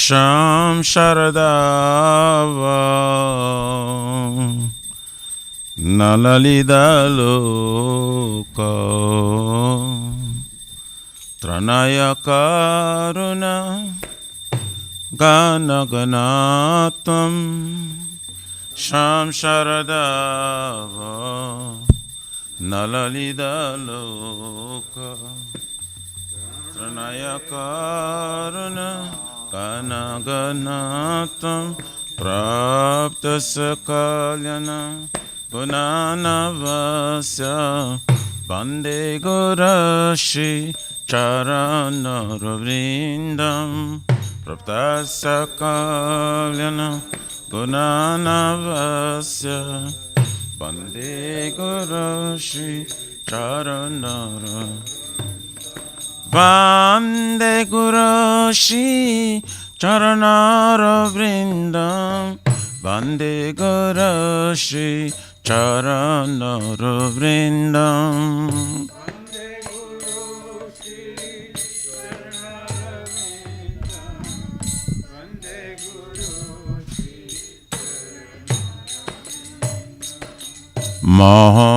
Sham Sharadava Nalalida Loka Tranaya Karuna Gana Ganatam Sham Sharadava Nalalida Loka Tranaya Karuna Gana Ganatam Prapta Sakalyana Gunanavasya Bande Gurashi Charanaravindam Prapta Sakalyana Gunanavasya Bande Gurashi Charanara Vande Gurashi Charanaravindam Vande Gurashi Charanaravindam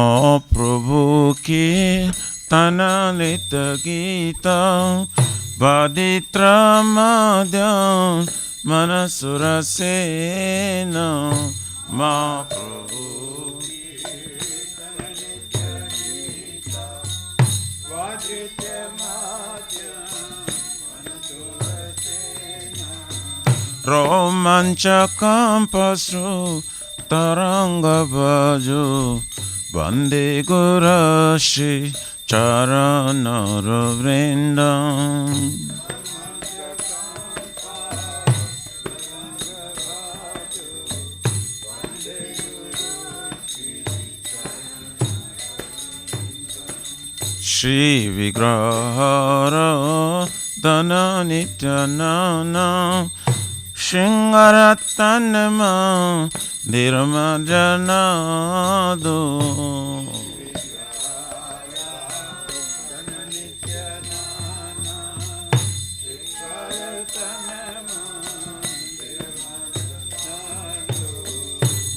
Mahaprabhu ki Tanalita Gita Vaditra Madhya Manasurasena Mahaprabhu Romancha Kampasu Taranga Bhajo Vande Gurashi Charanaravindam Shri Vigrahara Dana Nityanana Shingaratanama Nirmajanado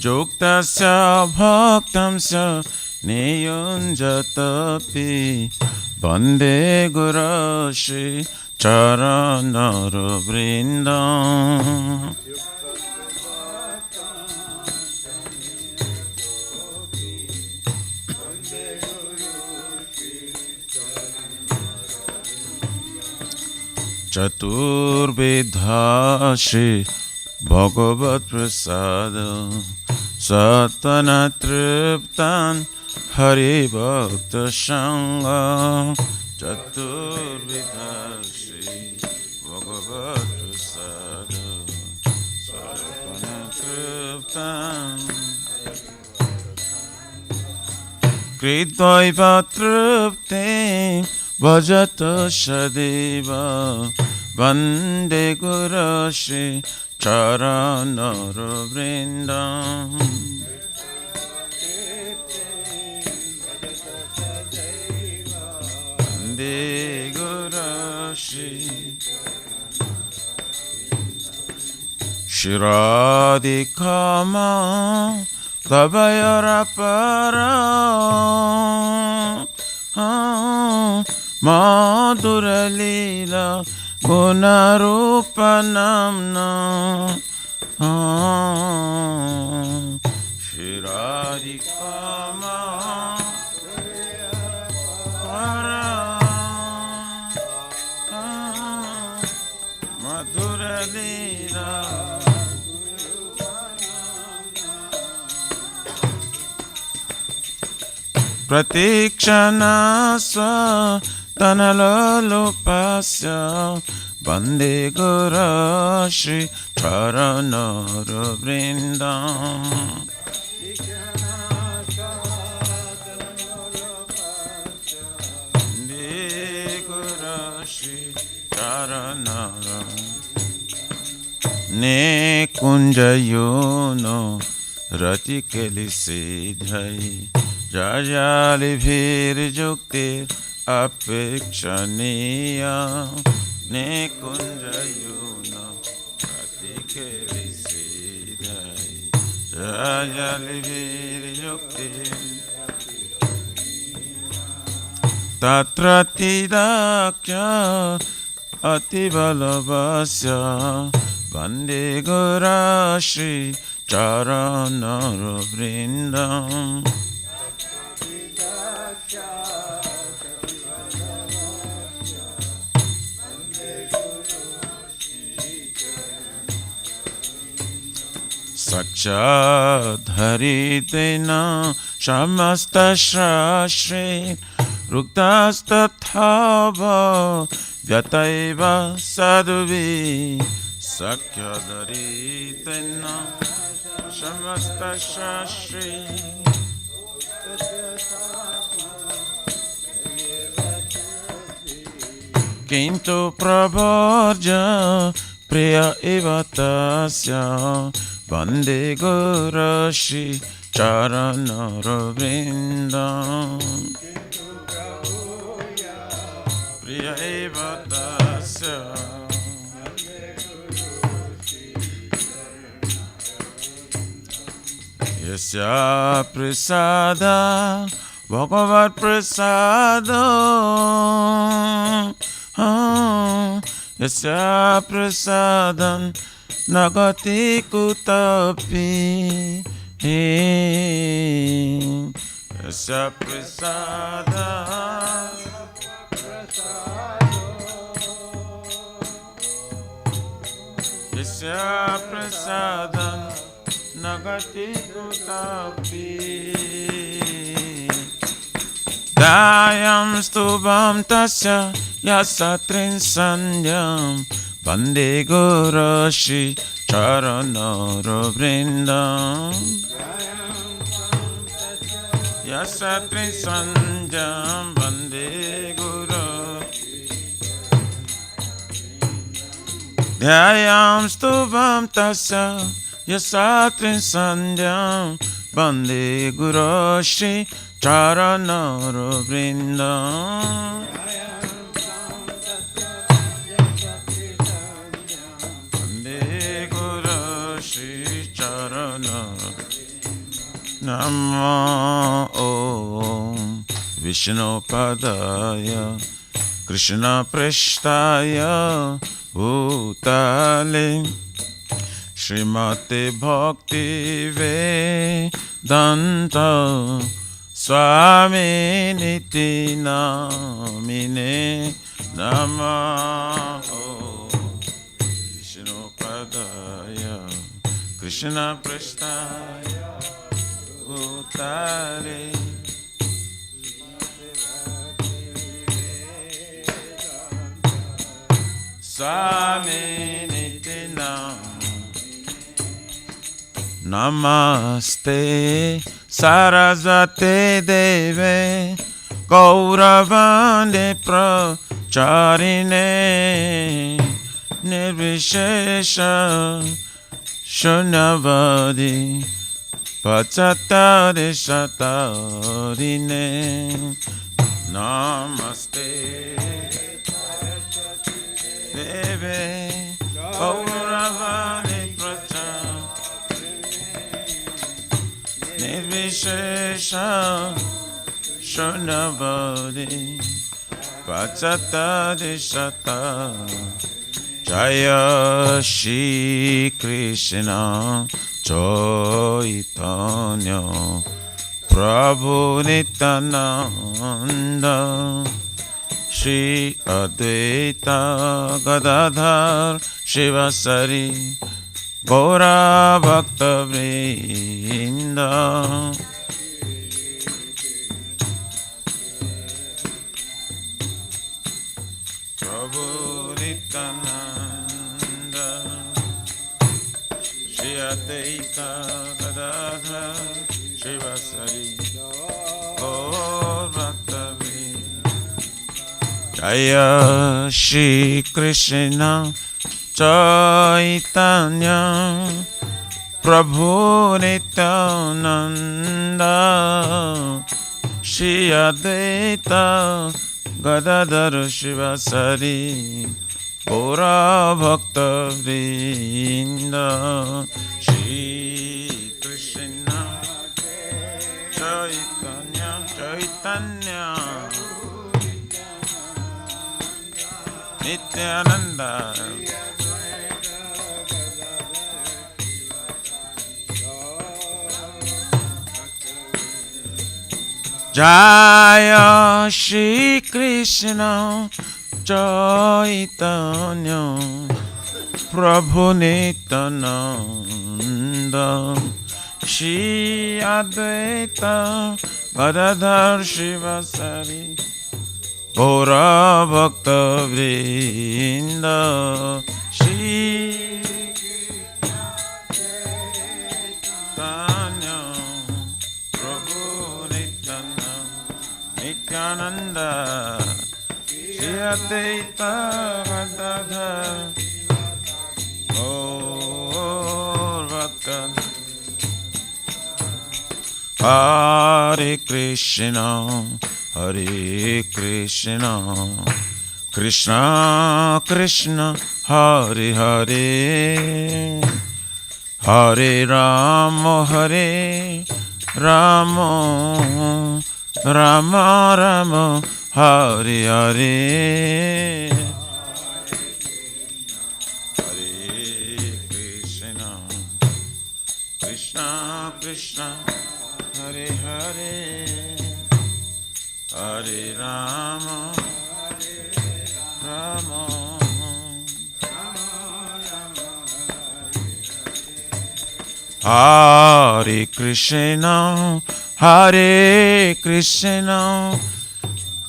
Juktasya bhaktamsya niyunjatapi Bande Gurashi Charanaravindam Chaturvidhashi Bhagavat Prasada Satana Triptan Hari Bhakta Shanga Chaturvidhashi Bhagavat Prasada Satana Triptan Kritva Tripte Bhajata Shadeva Vande Gurashi Charanaravindam Vande Gurashi Shiradikama Kabayarapara Madhura Leela Gunarupanamna Shiradikama Madhura Leela Pratikshana Swa Tanalopasya Bande Gurashi Charanaravindam Bande Gurashi Charanaravindam Ne Kunjayono Rati Kelisi Dhai Jajali Bhir Jukti Apekshaniya Ne Kunjayuna Keli Siddhai Jayali Viryukti Tatra Tidakya Atibalavasya Vande Gura Shri Charanara Vrindam Sakshadharitena Shamasta Shashri Ruktastathava Vyataiva Sadhuvi Sakshadharitena Shamasta Shashri Kintu Prabharja Priya Ivatasya Vande Guru Shri Charanara Vrindam Priya Ivatasya Yasya Prasada Bhagavat Prasada Yasya Prasadam Nagati Kutapi Yasya Prasada Yasya Prasadam Nagati Kutapi Dayam Stubam Tasya Yasatrin Sanyam Vande Guru Shri Charanara Vrindam Yasatri Sanjam Vande Guru Dhyayam Stuvam Tasya Yasatri Sanjam Vande Guru Shri Charanara Vrindam Namo Om Vishnu Padaya Krishna Prishtaya Bhutale Srimate Bhakti Vedanta Swami Niti Namine Namo Vishnu Padaya Krishna Prishtaya Bhutale Swami Nitina Namaste Sarasvate Deve Gauravande Pracharine Nirvishesha Shunyavadi Pachatari Shatarine Namaste Deve Gauravani Pracharine Nirvishesha Shunyavadi Pachatari Shatarine Jaya Shri Krishna Chaitanya Prabhu Nityananda Shri Advaita Gadadhar Shivasari Gaura Bhakta Vrinda Prabhu Nityananda Shri Advaita Gadadhar Shivasari Gaur Bhakta Jaya Shri Krishna Chaitanya Prabhu Nityananda Shri Advaita Gadadhar Shivasari Gora Bhakta Vrinda Shri Krishna Chaitanya Chaitanya Nityananda Jaya Shri Krishna Chaitanya Prabhu Nityananda Shri Advaita Gadadhar Shivasari Gaura Bhakta Vrinda Shri Chaitanya Prabhu Nityananda Shri Advaita Gadadhar Gaura Bhakta Hare Krishna Hare Krishna Krishna Krishna Hare Hare Hare Rama Hare Rama Rama Rama Hare Hare Hare Krishna Krishna Krishna Hare Hare Hare Rama Rama Hare Krishna Hare Krishna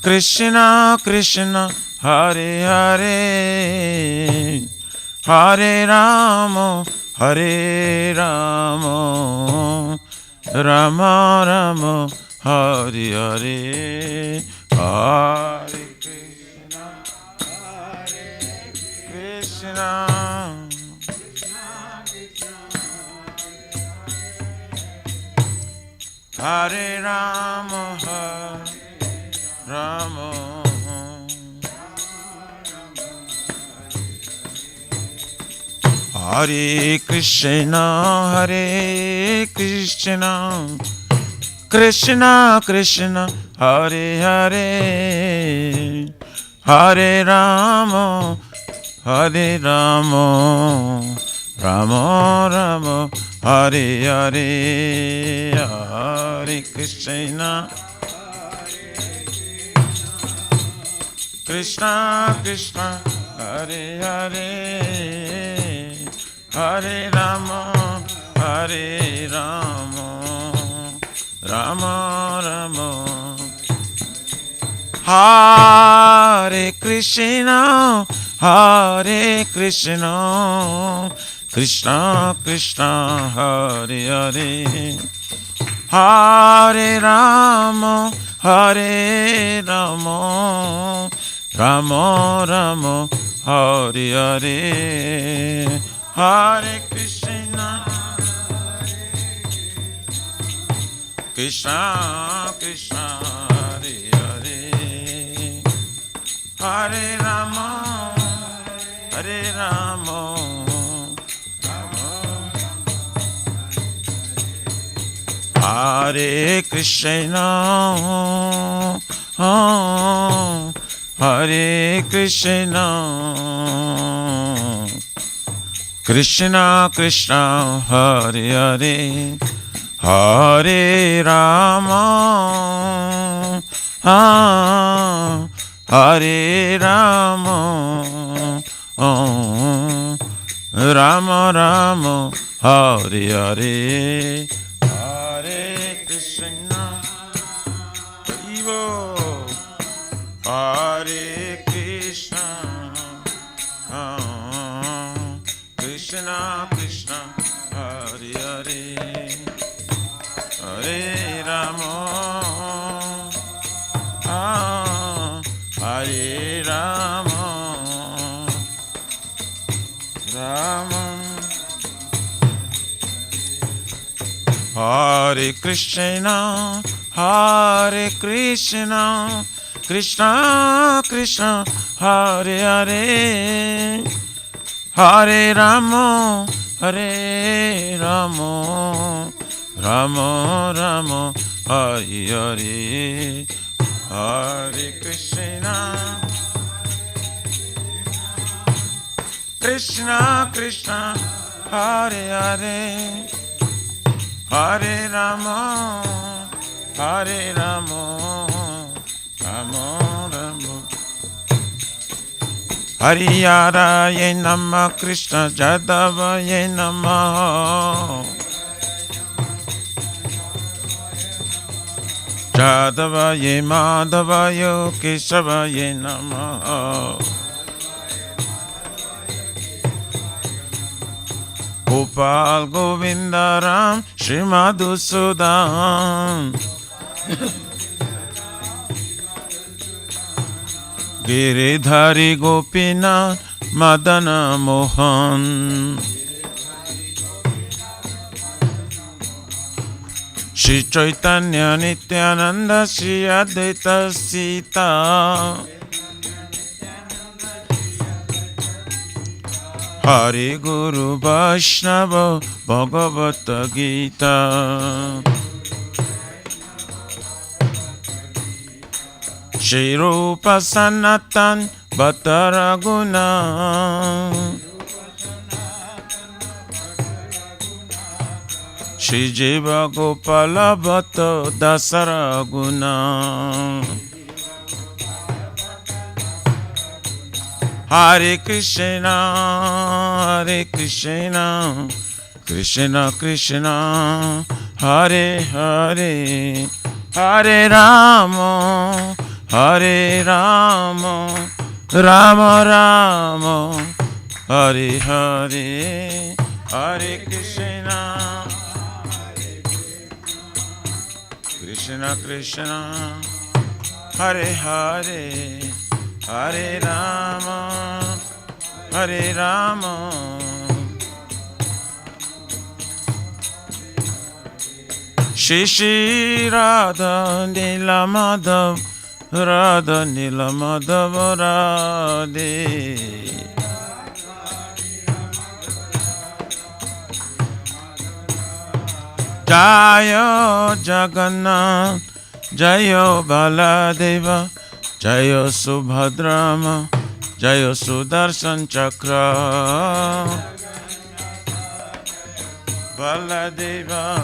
Krishna Krishna Hare Hare Hare Rama Hare Rama Rama Rama Hare Hare Hare Krishna Krishna Hare Rama Hare Rama Hare Krishna Hare Krishna Krishna Krishna Hare Hare Hare Rama Hare Rama Rama Rama Hare Hare Hare Krishna Krishna Krishna Hare Hare Hare Rama Hare Rama Rama Rama Hare Krishna Hare Krishna Krishna Krishna Hare Hare Hare Rama Hare Rama Rama Rama Hare Hare Hare Krishna Krishna Krishna Hare Hare Hare Rama Hare Rama Hare Krishna Hare Krishna Krishna Krishna Hare Hare Hare Rama Hare Rama Rama Rama Hare Hare Hare Krishna Hare Krishna Krishna Krishna Hare Hare Hare Rama Hare Rama Rama Hare Krishna Hare Krishna Krishna Krishna Hare Hare Hare Rama Hare Rama Rama Rama Hare Hare Hare Krishna Krishna Krishna Hare Hare Hare Rama Hare Rama Rama Rama Hariyaraye Namah Krishna Jadavaye Namah Jadavaye Madhavaye Kesavaye Namah Gopal Govinda Ram Shri Madhusudan Giridhari Gopinath Madana Mohan Shri Chaitanya Nityananda Shri Advaita Sita Hari Guru Vaishnava Bhagavata Gita Shri Rupa Sanatan Bhattaraguna Shri Jiva Gopala Bhatta Dasaraguna Hare Krishna Krishna Krishna Hare Hare Hare Rama Hare Rama Rama Rama Hare Hare Hare Krishna Krishna Krishna Hare Hare Hare Rama Hare Rama Shri Shri Radha Nila Madhav Radha Nila Madhav Radhe Jaya Jagannath Jaya Baladeva Jaya Subhadrama Jaya Sudarshan Chakra Baladeva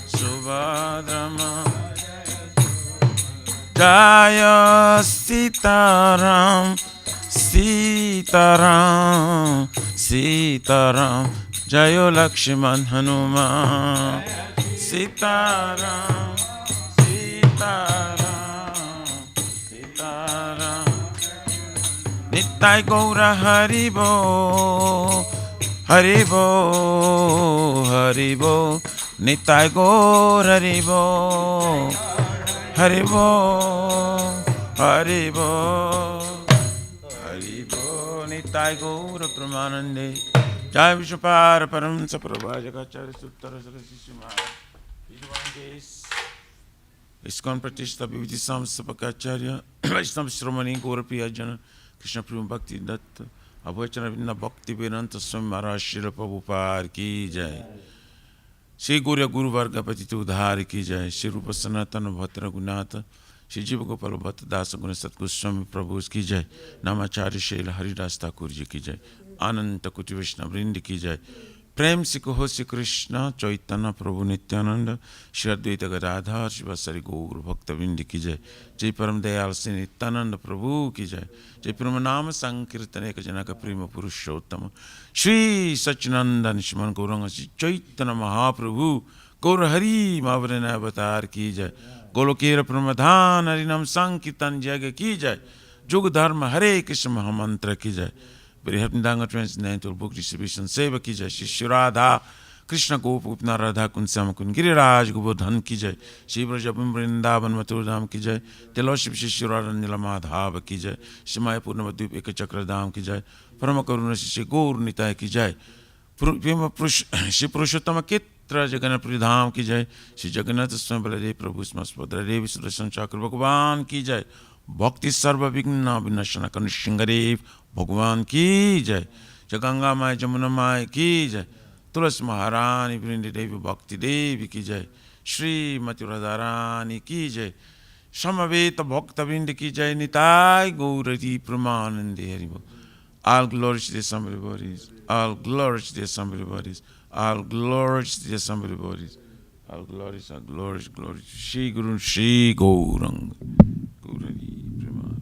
Subhadrama Jaya Sitaram Sitaram Sitaram Jaya Lakshman Hanuman Sitaram Sitaram Sitaram Nittai Gaura Haribo Haribo Haribo Nittai Gaura Haribo Haribo Haribo Haribo Nittai Gaura Pramanande Jai Vishwapara Param Saprabhajakacharya Suttara Sarasisi Maharaj ISKCON Pratishtha Bhiviti Samstapakacharya Vaishnava Shramani Gaurapriya Jana Krishna Prima Bhakti Datta Abhachana Vinna Bhakti Vedanta Swami Maharaj Srila Prabhupada Ki Jai Shri Guru Guru Varga Patita Udhari Ki Jai Shri Rupa Sanatana Bhatra Gunata Shri Jiva Gopala Bhatta Dasa Guna Sat Goswami Prabhu Ki Jai Namacharya Shaila Haridas Thakur Ji Ki Jai Ananta Kuti Vishna Vrindi Ki Jai Prem Sikho Hosi Krishna Chaitanya Prabhu Nityananda Shri Advaita Gadadhar Shivasari Gaur Bhakta Vindi Ki Jai Jai Param Dayal Sri Nityananda Prabhu Ki Jai Jai Pramanama Sankirtane Kajanaka Prima Purushottama Shri Sachinanda Nishman Gauranga Shri Chaitanya Mahaprabhu Gaur Hari Mavrana Avatar Ki Jai Golokera Pramadhan Harinam Sankirtan Jaga Ki Jai Jog Dharma Hare Krishna Mahamantra Ki Jai Brihapnidanga Transcendental Book Distribution Seva Ki Jai Shri Shri Radha Krishna Gopupna Radha Kun Samakun Giriraj Gopodhan Ki Jai Shri Brajapim Vrindavan Maturdham Ki Jai Teloship Shri Shri Radha Nilamadhava Ki Jai Shri Maya Purnavadvip Ekachakra Dham Ki Jai Paramakaruna Shri Gaur Nitai Ki Jai Shri Purushottama Ketra Jagannath Dham Ki Jai Shri Jagannath Swami Baladev Prabhu Smaspadra Devi Sudarshan Chakra Bhagavan Ki Jai भक्ति सर्व विघ्न विनाशन कर्ण सिंहदेव भगवान की जय। जय गंगा माई जमुना माई की जय। तुलसी महारानी वृंदी देवी भक्ति देवी की जय। श्रीमती राधा रानी की जय। समवेत भक्त वृंद की जय। निताय गौरती प्रमानंदे हरि बोल। All glories to the assembly bodies. All glories to the assembly bodies. All glories to the assembly bodies. All glories, glories to Shri Guru Shri Gaurang. Gaurani Prema.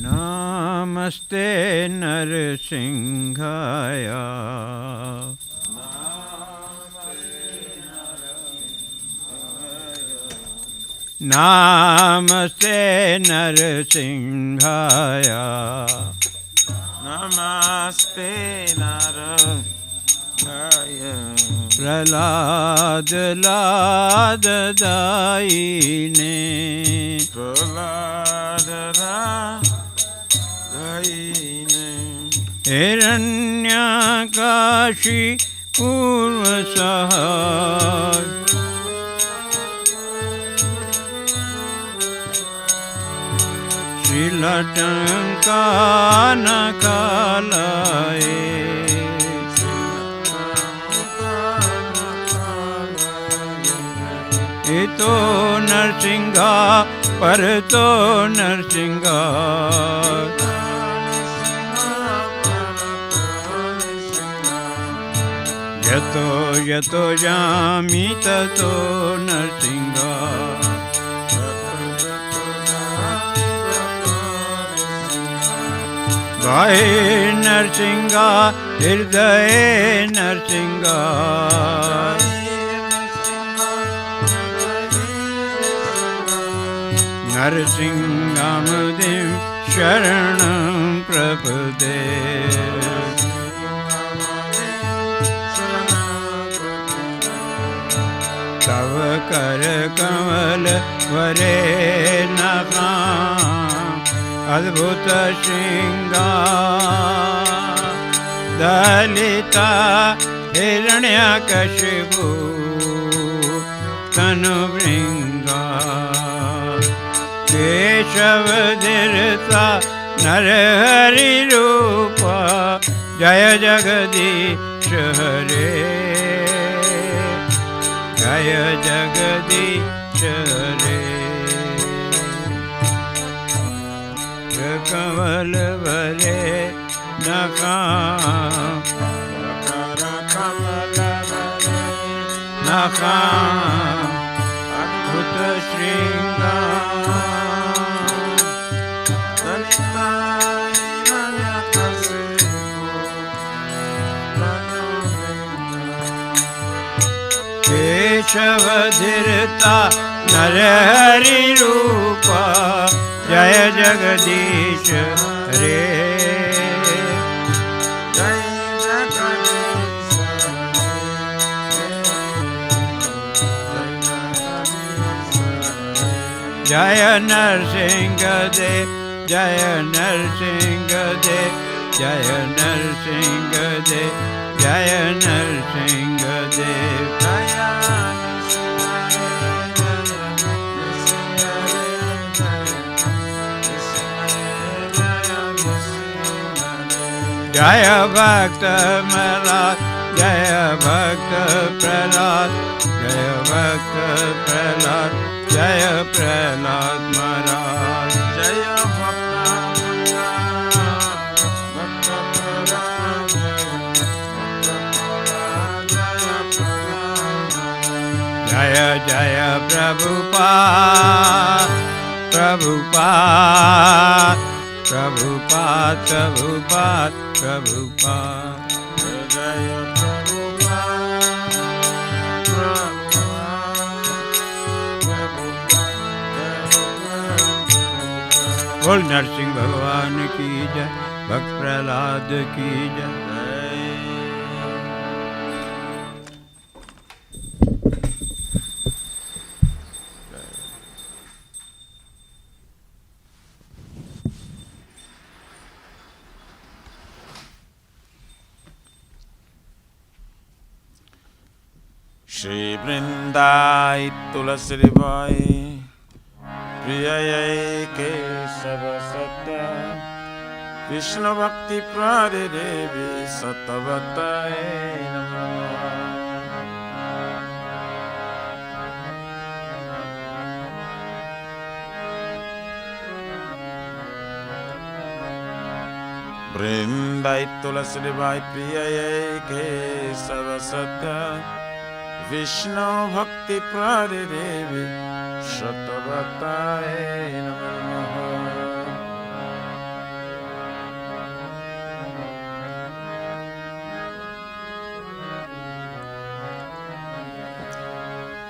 Namaste Narasimhaya. Namaste Narasimhaya. Namaste Narayana. Prahlad Ladadaine. Prahlad Hiranyakashi Purva Sahaj. Shilatankana Kalaye. Ito Narsingha Parato Narsingha. Yato yato yami tato Narsingha. Vai Narsingha Hirdaye Narsingha. Narsingamudim Sharanam Prabhude. Tav kar kamal vare naha adbhuta shringa. Dalita hiranyakashipu tanu vringa. Keshavadhirta narhari rupa jaya jagadish hare. Jaya Jagadish Hare. Kamal Vare Naka. Naka Adbhuta Shringa. Keshavadhirta Narhari Rupa Jaya Jagadish Hare. Jaya Narsingha Dev, Jaya Narsingha Dev, Jaya Narsingha Dev, Jaya Narsingha Dev. Jaya Bhakta Prahlad, Jaya Bhakta Prahlad, Jaya Bhakta Prahlad, Jaya Prahlad Maharaj. Jaya Bhakta Prahlad, Jaya Jaya Prabhupada, Prabhupada, Prabhupada, Prabhupada, Prabhupada. Jaya Prabhupada, Prabhupada. बोल नरसिंह भगवान की जय, भक्त प्रहलाद की जय। Shri Vrindai Tulasi Vai Priyayai Kesava Satya Krishna Bhakti Prade Devi Satavatai Namah Vrindai Tulasi Vai Priyayai Kesava Satya Vishnu Bhakti Prade Devi Satavatai Namah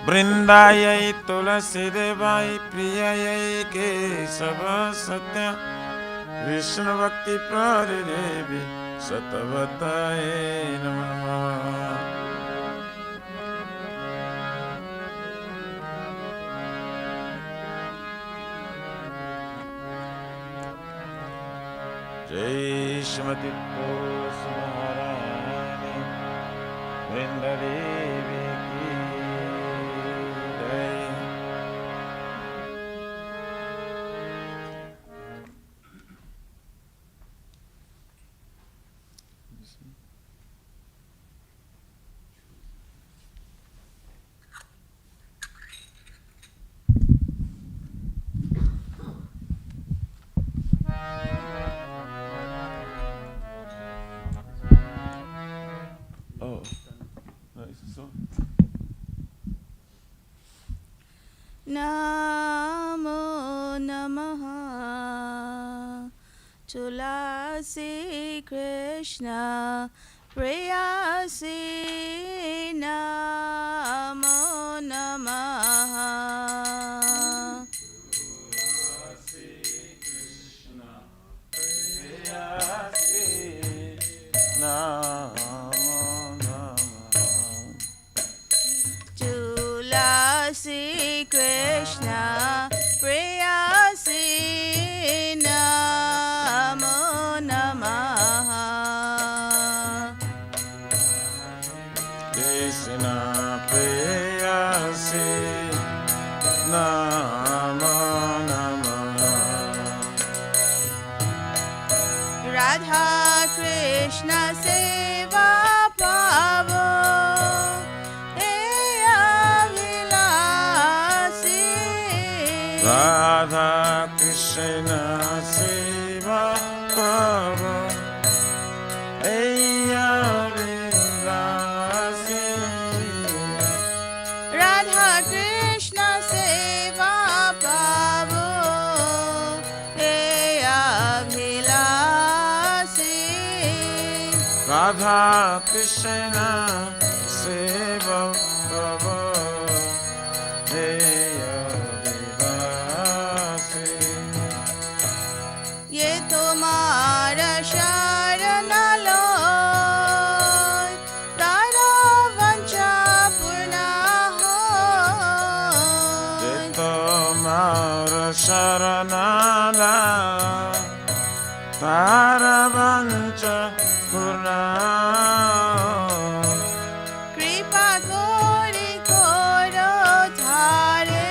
Vrindayai Tulasi Devai Priyayai Kesava Satya Vishnu Bhakti Prade Devi Satavatai Namah Jai Shrimati Tulsi Maharani Vrinda Devi Ki Jai. Oh, nice. So. Namo Namaha Tulasi Krishna Prayasi Namo Namaha Tulasi Krishna Prayasi Namo Namaha Krishna Prayasi Namo Namaha Radha Krishna Seva Pavo Radha Krishna Seva Pavo Eya Vilasi Radha Krishna Seva Pavo Eya Vilasi Radha Krishna Seva Pavo Eya Ye Tomara Sharana Loy Tara Vancha Purna Hoy Tomara Sharanala Taravancha Purna Kripa Kori Koro Thare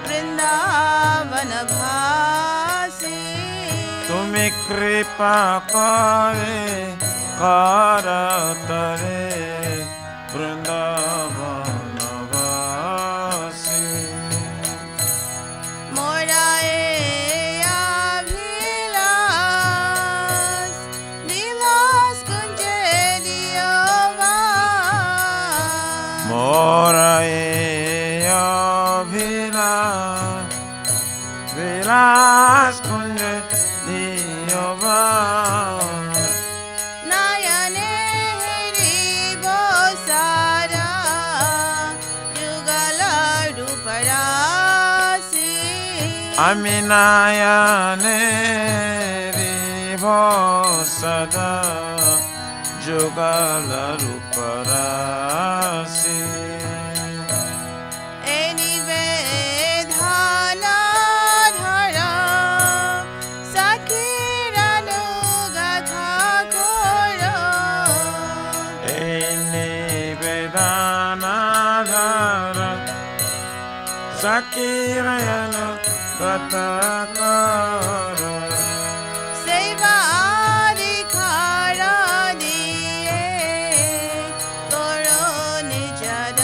Vrindavana Bhasi Tumi Kripa Kare Karatare Vrindavana Vasi Mora Abhilas Vilas Kunje Diyovas Mora Vilas Kunje Diyova Nayane Hri Bosara Jugala Ruparasi Aminayane Rivo Sada Jugala Ruparasi Enivedhana Dhara Sakiranu Gatha Koro Eni Vedana Sakirayana Tatakara Seva adhikara diye karo nijadasi.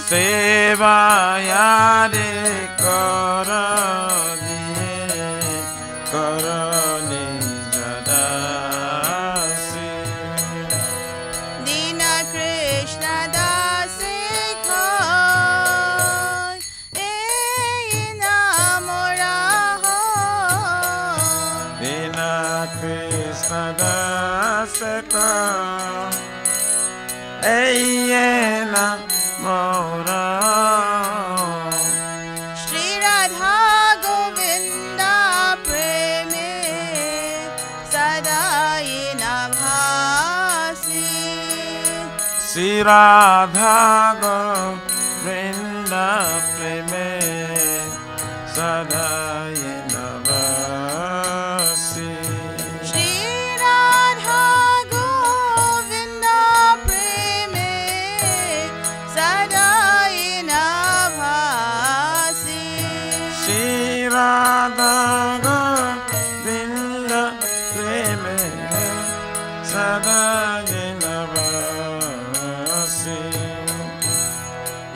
Seva yade kara diye kara nijadasi. Dina Krishna dasi khai eina mora ho. Dina Krishna dasaka Eyena Mora Shri Radha Govinda preme sadayina bhasi. Sri Radha Govinda Preme Sadayena Vasi. Shri Radha Govinda preme sadayina bhasi. Sri Radha Govinda Preme Sadayena Vasi.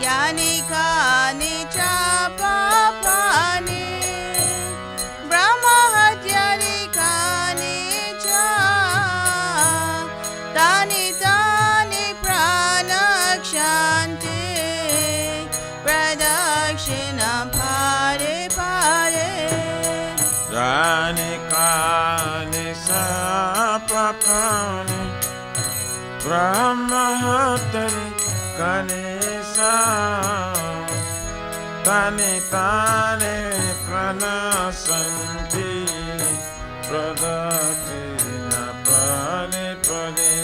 Yani kani cha papani Brahma hatyari kani cha Tani tani pranakshanti Pradakshina pare pare. Jani Kani Sapapani Brahmahatari Kanisa Tani Tani Pranasanti Pradatina Pani Pani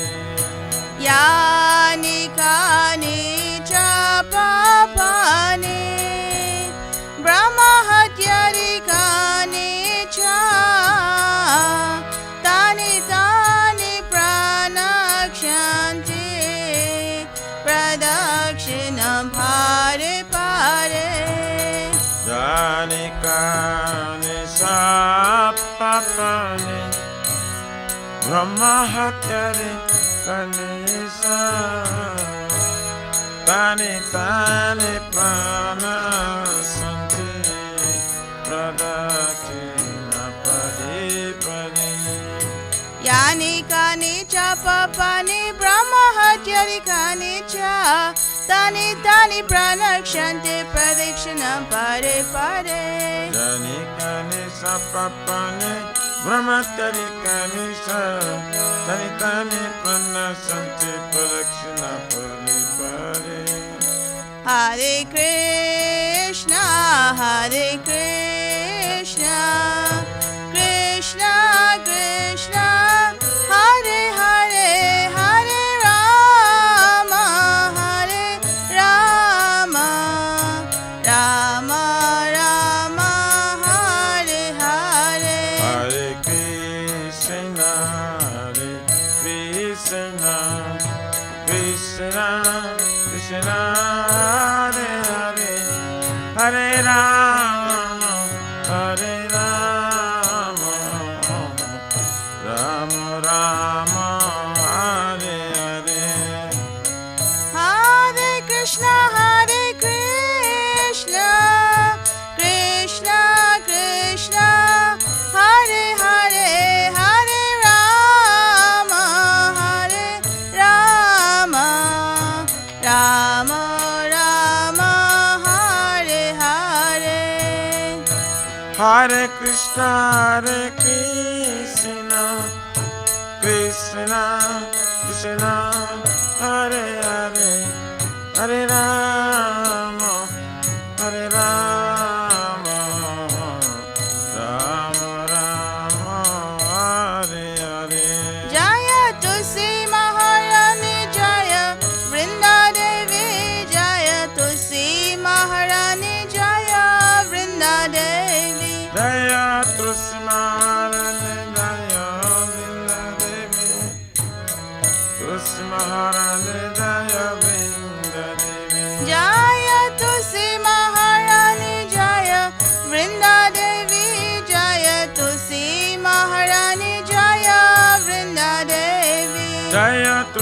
Yani kani cha papani Brahma hatyari kani cha Tani tani pranakshanti Pradakshina pare pare. Jani Kani Sapapani Brahmahatari Kanisa Tani Tani Pranasanti Pradakina Padi Padi Yani kani cha papani Brahma hatyari kani cha Tani tani pranakshanti Pradakshina pare pare. Jani Kani Sapapani Brahmatari Kanisa Tani Tani Pranasanti Pradakshina Padi Padi Hare Krishna, Hare Krishna, Krishna Krishna, Hare Hare, Hare Rama, Hare Rama, Rama Rama, Hare Hare. Hare Krishna, Hare Krishna, Krishna Krishna, Hare Hare, Hare Rama, Hare Rama, Rama Rama, Hare Hare. Hare Krishna, Hare Krishna, Krishna Krishna, Hare Hare, Hare Rama, Hare Rama, Rama Rama, Hare Hare. Hare Krishna, Hare Krishna, Krishna Krishna, Hare Hare, Hare Rama, Hare Rama, Rama Rama, Hare Hare. Jaya Tulsi Maharani Jaya, Vrinda Devi Jaya, Tulsi Maharani Jaya, Vrinda Devi. Jaya Tulsi Maharani Jaya Vrinda Devi, Tulsi Maharani Jaya Vrinda Devi.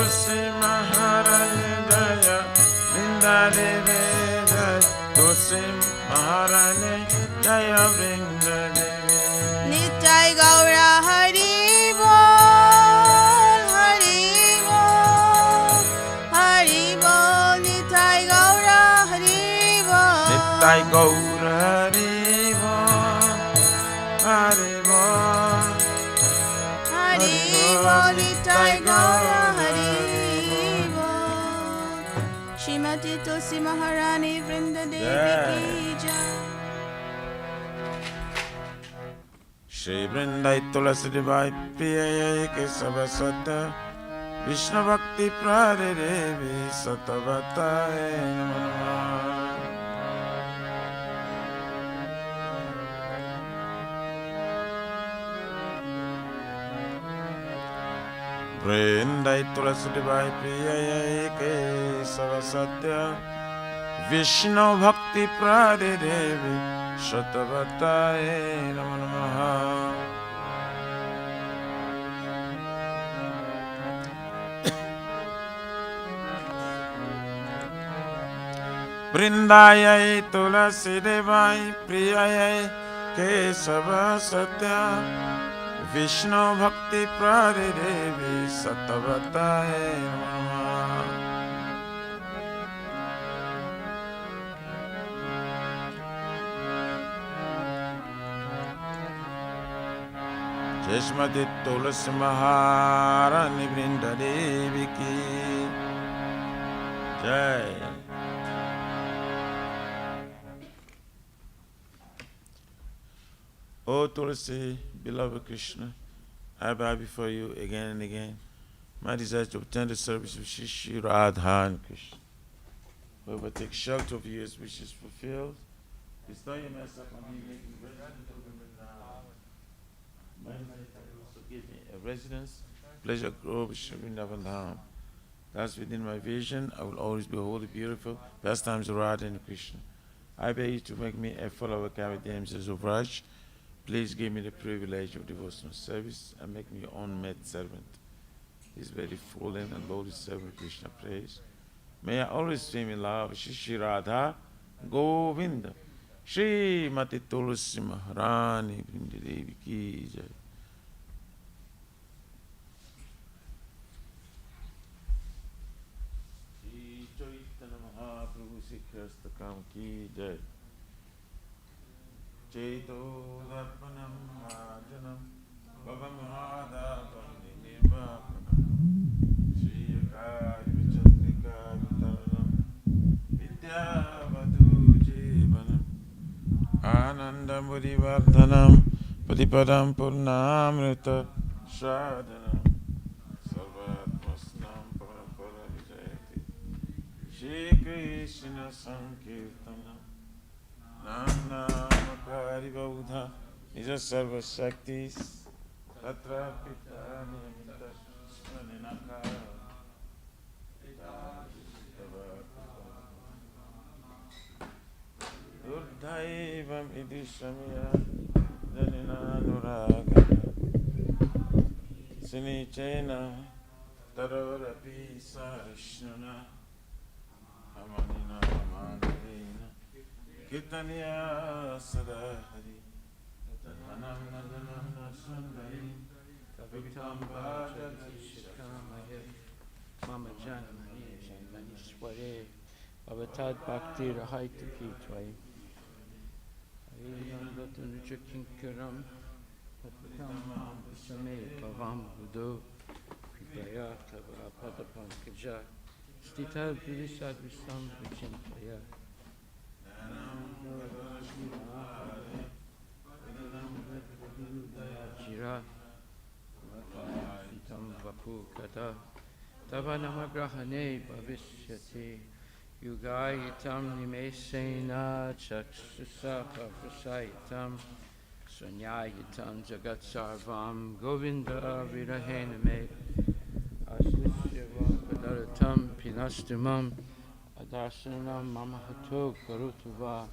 Tulsi Maharani Jaya Vrinda Devi Jaya Tulsi Maharani Jaya Vrinda Devi Nitai Gaura Hari Bol, Hari Bol, Hari Bol, Nitai Gaura Hari Bol. Nitai Gaura Hari Bol, Hari Bol, Hari Bol, Nitai Gaura Hari Bol. Shrimati Tulsi Maharani Vrinda Devi ki jai. Shri Vrindai Tulasi Devai Priya Ke Sabasata Vishnu Bhakti Prade Devi Satavataye Namah Vrindai Tulasi Devai Priya Ke Sabasata Vishnu Bhakti Prade Devi Satavataye Namah Vrindayai Tulasi Devai Priyayai Kesava Satya Vishnu Bhakti Prade Devi Satavataye Namah Jeshmati Tulasi Maharani Vrinda Devi ki Jai. O Tulasi, beloved Krishna, I bow before you again and again. My desire to obtain the service of Shri Radha and Krishna. Whoever takes shelter of you, his wish is fulfilled. Bestow your mercy upon me, make me resident of Vrindavan. My desire will also give me a residence, pleasure grove, Shri Vrindavan. Thus within my vision, I will always behold the beautiful pastimes of Radha and Krishna. I beg you to make me a follower carry the images of Raj. Please give me the privilege of devotional service and make me your own maid servant. His very fallen and lowly servant Krishna praise. May I always swim in love with Shri Radha Govinda. Shri Mati Tulsi Maharani Vrinda Devi ki jai. Shri Chaitanya Mahaprabhu Shri Krishna Kam ki jai. Cheto Darpanam Majanam Bhavamahadapam Nirvapanam Shri Akari Vichatrika Vitaranam Vidyavadu Jivanam Anandam Budhivardhanam Padipadam Purnamrita Shradanam Sarvatmasnam Parapara Vijayati Shri Krishna Sankirtanam Nana Makari Baudha Nija Sarva Shaktis Tatra Pitani Minakara Urdhaivam Idishamya Janina Nuraga Sinichena Tarorapi Sarishnuna Amanina Amanina Kitanya Sadahari Tadanam Nadanam Nasundari Kavitam Bhajati Shikamaye Mama Janmani Janmanishware Avatad Bhakti Rahaita Kitwai Ayyandatun Chakinkaram Patvam Same Pavam Budo Kripaya Tava Padapam Kaja Stita Vidisad Visam Vichintaya Jira Sitam Vapu Kata Tavanamagrahane Bhavishyati Yugayitam Nimesena Chakshasa Prasaitam Sunyayitam Jagat Sarvam Govinda Virahename Asishyava Padaratam Pinastimam Adarsanam Mamahato Garutuva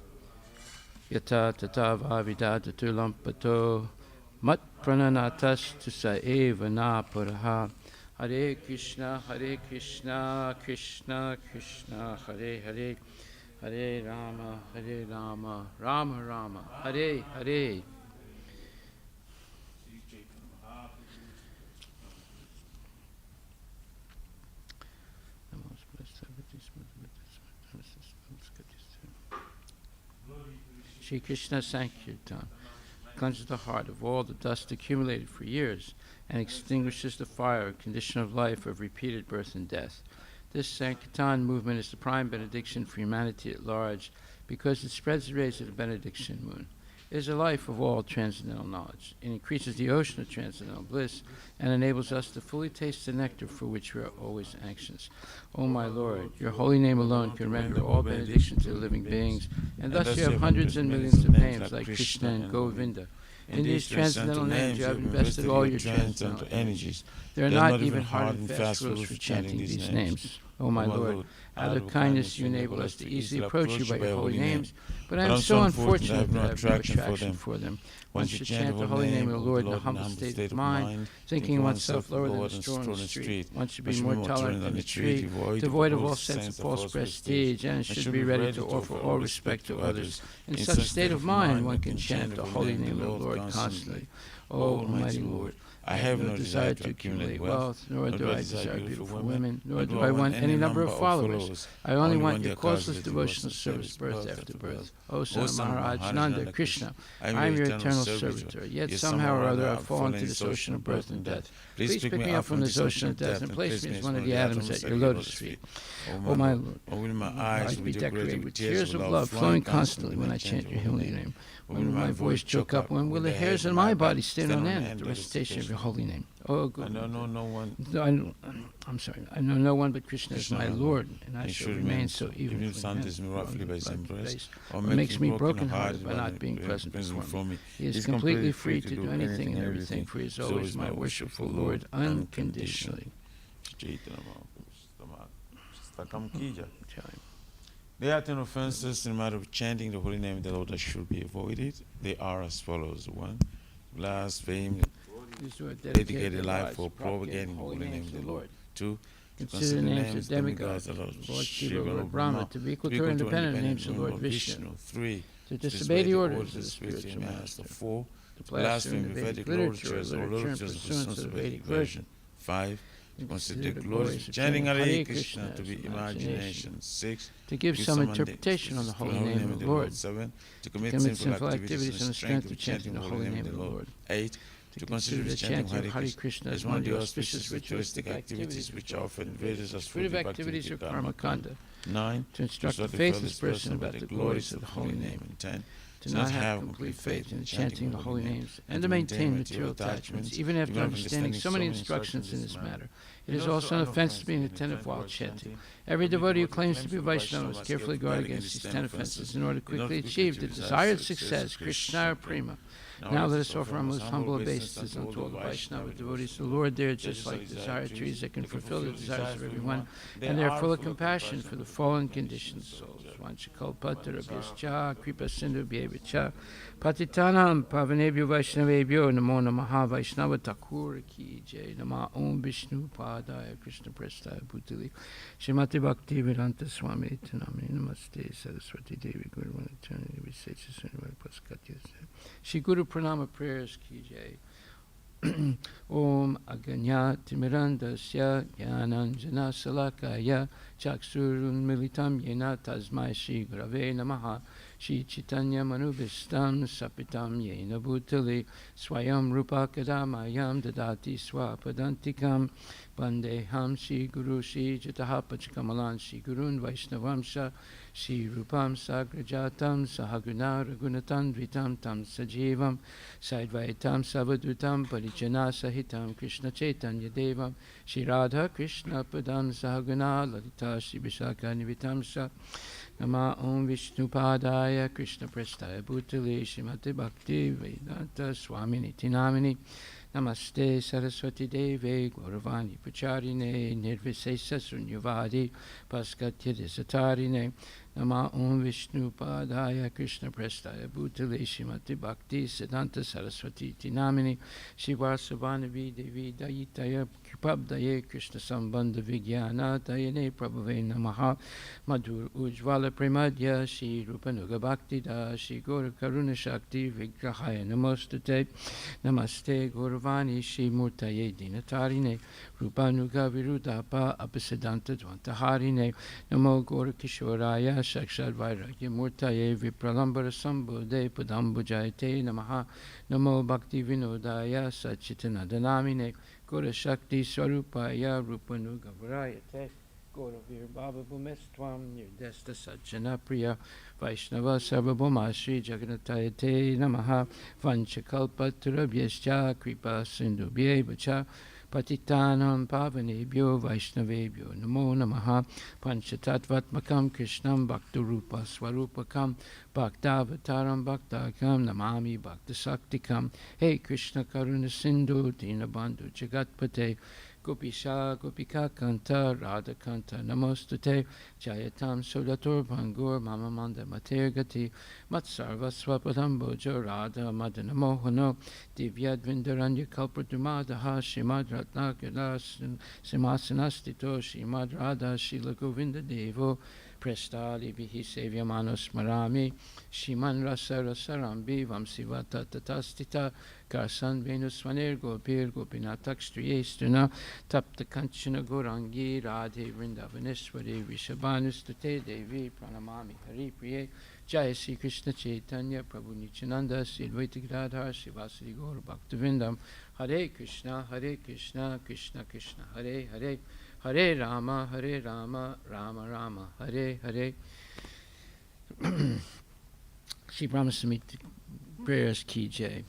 Yata Tatava Vidadatulam Pato Mat Prananatas Tusa Eva Na Puraha Hare Krishna, Krishna Krishna, Hare Hare, Hare Rama, Rama Rama, Hare Hare. Shri Krishna Sankirtan cleanses the heart of all the dust accumulated for years and extinguishes the fire of condition of life of repeated birth and death. This Sankirtan movement is the prime benediction for humanity at large because it spreads the rays of the benediction moon. It is a life of all transcendental knowledge. It increases the ocean of transcendental bliss and enables us to fully taste the nectar for which we are always anxious. O my Lord, your holy name alone can render all benediction to the living beings, and thus you have hundreds and millions of names like Krishna and Govinda. In these transcendental names you have invested all your transcendental energies. There are not even hard and fast rules for chanting these names. O my Lord, out of kindness you enable us to easily approach you by your holy names, but I am so unfortunate that I have no attraction for them. One should chant the holy name of the Lord in a humble state of mind, thinking oneself lower than a straw on the street. One should be more tolerant than a tree, devoid of all sense of false prestige, and should be ready to offer all respect to others. In such a state of mind, one can chant the holy name of the Lord constantly. O Almighty Lord, I have no desire to accumulate wealth, nor do I desire beautiful women, nor do I want any number of followers. I only want your causeless devotional service, birth after birth. O Son of Maharaj Nanda, Krishna, I am your eternal servitor, yet somehow or other I have fallen into this ocean of birth and death. Please pick me up from this ocean of death and place me as one of the atoms at your lotus feet. O my Lord, my eyes be decorated with tears of love flowing constantly when I chant your holy name. When will my voice choke up? When will the hairs on my body stand on end at the recitation of your holy name? Oh, good. I know no one. I'm sorry. I know no one but Krishna is my Lord, and I shall remain so even when roughly by his embrace, or makes me broken-hearted by not being present before me. He is completely free to do anything and everything, for he is always my worshipful Lord unconditionally. There are 10 offenses in the matter of chanting the holy name of the Lord that should be avoided. They are as follows. 1. Blaspheme, dedicated life for propagating the holy name of the Lord. 2. Consider the names of demigods, Lord Shiva, Lord Brahma, to be equal to or independent of the names of Lord Vishnu. 3. To disobey the orders of the spiritual master. 4. To blaspheme the Vedic literature in pursuance of the Vedic version. 5. To consider the glories of chanting Hare Krishna to be imagination. 6. To give some interpretation on the holy name of the Lord. 7. To commit sinful activities on the strength of chanting the holy name of the Lord. 8. To consider the chanting of Hare Krishna as one of the auspicious ritualistic activities which are often Vedas as fruit of activities of karma kanda. 9. To instruct the faithless person about the glories of the holy name. 10. To not have complete faith in chanting the holy names, and to maintain material attachments, even after understanding so many instructions in this matter. It is also an offense to be inattentive while chanting. Every devotee who claims to be a Vaishnava must carefully guard against these 10 offenses in order to quickly achieve the desired success, Krishna Prema. Now let us offer our most humble obeisances unto all the Vaishnava devotees. The Lord, they are just like desire trees that can fulfill the desires of everyone, and they are full of compassion for the fallen conditioned souls. Vanchakalpatarabhyascha kripa sindhu bhyevacha patitanam pavanebhyo vaishnavebhyo namo namaha vaishnava thakur ki jai nama om vishnu padaya krishna prestaya bhutali Srimati Bhakti Vedanta Swami Tanamani Namaste Saraswati Devi Guru Eternity Visecha Sunwar Paskatya Shri Guru Pranama prayers ki jai. Om Aganyati Mirandasya Jnananjana Salakaya Chaksurun Militam Yena Tasmai Shri Grave Namaha Shri Chaitanya Manubhistam Sapitam Yena Bhutali Swayam Rupa Kadamayam Dadati Swapadantikam Vandeham Shri Guru Shri Jataha Pachkamalan Shri Gurun Vaishnavamsha Shri Rupam Sagrajatam Sahaguna Ragunatan Vitam Tam Sajivam Saidvaitam Savadutam Parijana Sahitam Krishna Chaitanya Devam Shri Radha Krishna Padam Sahaguna Lalita Shri Vishaka Nivitam Sa Nama Om Vishnu Padaya Krishna Prestaya Bhutali Srimati Bhakti Vedanta Swami Nitinamini Namaste Saraswati Devi Gauravani Pacharine Nirvisesa Sunyavadi Paskatya Desatarine Nama Om Vishnu Padaya Krishna Prestaya Bhutale Shrimati Bhakti Siddhanta Saraswati Tinamini Shivasavanavi Devi Dayitaya Kripabdaye Krishna Sambandha Vigyana Dayane Prabhave Namaha Madhur Ujvala Premadya Shri Rupanuga Bhakti Da Shri Gaura Karuna Shakti Vigrahaya Namostate Namaste Gauravani Shri Murtaye Dinatarine Rupanuga Virudapa Abhisidanta Dvantaharine Namo Gaura Kishoraya Shakshad Vairagya Murtaye Vipralambara Sambodhe Padambujayate Namaha Namo Bhakti Vinodaya Sachitanandanamine Gaura Shakti Swarupaya Rupanuga Varayate Gauravir Baba Bhumestvam Nirdesta Sajjana Priya Vaishnava Sarvabhuma Shri Jaganatayate Namaha Vanchakalpatarabhyascha Kripa Sindhubhye Vacha Patitanam Pavanebhyo Vaishnavebhyo Namo Namaha Panchatattvatmakam Krishnam Bhaktarupa Swarupakam Bhaktavataram Bhaktakam Namami Bhaktasaktikam Hey Krishna Karuna Sindhu Dinabandhu Jagatpate Gopisha Gopika Kanta Radha Kanta Namostate Jayatam Sodator Bhangur Mama Manda Matergati Matsarva Swapadam Bojo Radha Madana Mohano Divyadvindaranya Kalpadumadaha Shimad Ratnakala Simhasanastito Shimad Radha Shila Govinda Devo Prestali Vihi Sevyamano Smarami Shiman Rasa Rasarambi Vamsivata Tatastita Karsan Venusvanir Gopir Gopinatak Striyestuna Tapta Kanchana Gorangi Radhe Vrindavaneshwari Vishabhanustate Devi Pranamami Hari Priye Jai Sri Krishna Chaitanya Prabhu Nityananda Sri Advaita Gadadhar Srivasadi Gaur Bhaktivinoda Hare Krishna Krishna Krishna Hare Hare Hare Rama Rama Rama Hare Hare Shri Brahmasamhita prayers ki jai.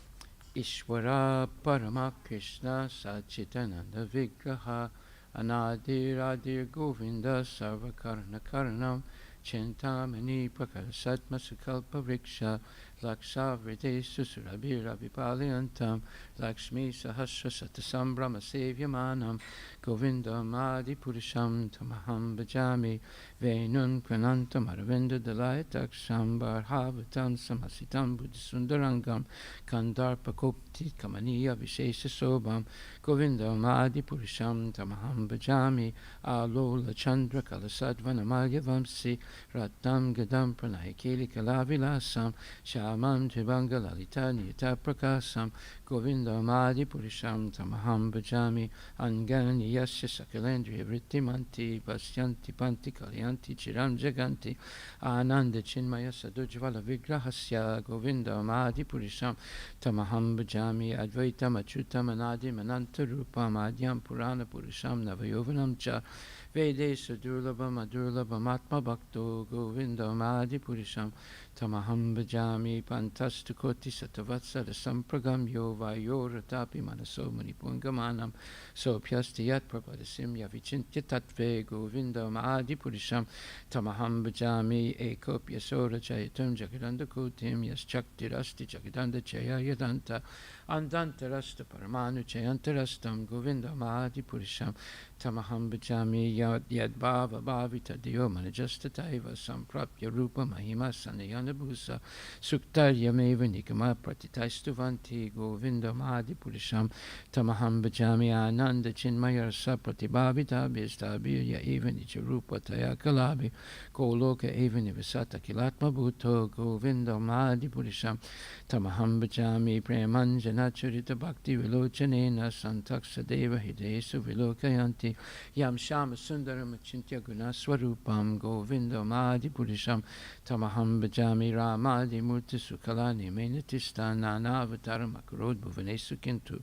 Ishvara Parama Krishna Sachitananda Vigraha Anadir Adir Govinda Sarvakarna Karanam Chintamani Prakarasatma Sukalpa Vriksha Laksha Vrite Susurabhira Vipaliantam Lakshmi Sahasra Satasambhrama Sevyamanam Govindam Adi Purisham Tamaham Bhajami Venun Pranantam Aravinda Dalayataksam Barhavatam Samasitam Buddhisundarangam Kandarpa Kopti Kamaniya Vishesha Sobam Govindam Adi Purisham Tamaham Bhajami Alola Chandra Kalasadvanamagya Vamsi Rattam Gadam Pranayakeli Kalavilasam Shamam Tribanga Lalita Niyata Prakasam Govindam Adi Purisham Tamaham Bhajami Angani Yasya Sakalendriya Vrittimanti Pasyanti Panti Kalyanti Chiram Jaganti Ananda Chinmaya Sadujvala Vigrahasya Govindam Adi Purisham Tamaham Bhajami Advaitam Achutam Anadim Ananta Rupam Adyam Purana Purisham Navayovanam Cha Vede Sadurlabham Adurlabham Atma Bhakto Govindam Adi Purisham Tamaham Bhajami Pantastu Koti Satavatsara Sampragam Yo Vayo Ratapi Manaso Manipungamanam Sopyasti Yat Prabhadasim Yavichintya Tatve Govindam Adi Purisham Tamaham Bhajami Ekopya Sora Chayatam Jagadanda Kotim Yaschakti Rasti Jagadanda Chaya Yadanta Andanta Rasta Paramanu Chayantarastam Govindam Adi Purisham Tamaham Bhajami Yad Bhava Bhavita Dio Manajastataiva Samprapya Rupa Mahima Sanayana Bhusa Suktaryameva Nikama Pratitaistuvanti Govindam Adi Purisham Tamaham Bhajami Ananda Chinmaya Rasa Pratibhavita Bhistabhirya Eva Nicharupa Tayakalabi Goloka Eva Nivasata Kilatma Bhuto Govindam Adi Purisham Tamaham Bhajami Premanjana Charita Bhakti Vilochanena Santaksa Deva Hidesu Vilokayanti Yam Shama Sundaram Achintya Guna Swarupam Govindam Adi Purisham Tamaham Bhajami Ramadi Murti Sukalani Menatista Nana Avataram Akarod Bhuvanesu Kintu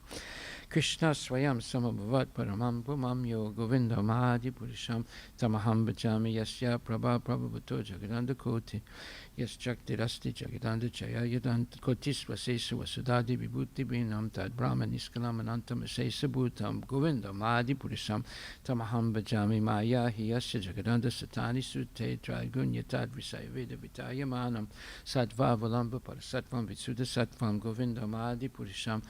Krishna Swayam Samabhavat Paramam Pumam Yo Govindam Adi Purisham Tamaham Bhajami Yasya Prabha Prabhavato Jagadanda Koti Yes Jakti Rasti Jagadanda Chaya Yadanta Kotis Vasesu Vasudadi Vibhuti Binam Tad Brahma Niskalam Anantam Asesa Bhutam Govindam Adi Purisham Tamaham Bhajami Maya Hiyasya Jagadanda Satani Sute Traigunya Tad Visaya Veda Vitaya Manam Sattva Valamba Parasatvam Vitsuda Sattvam Govindam Adi Purisham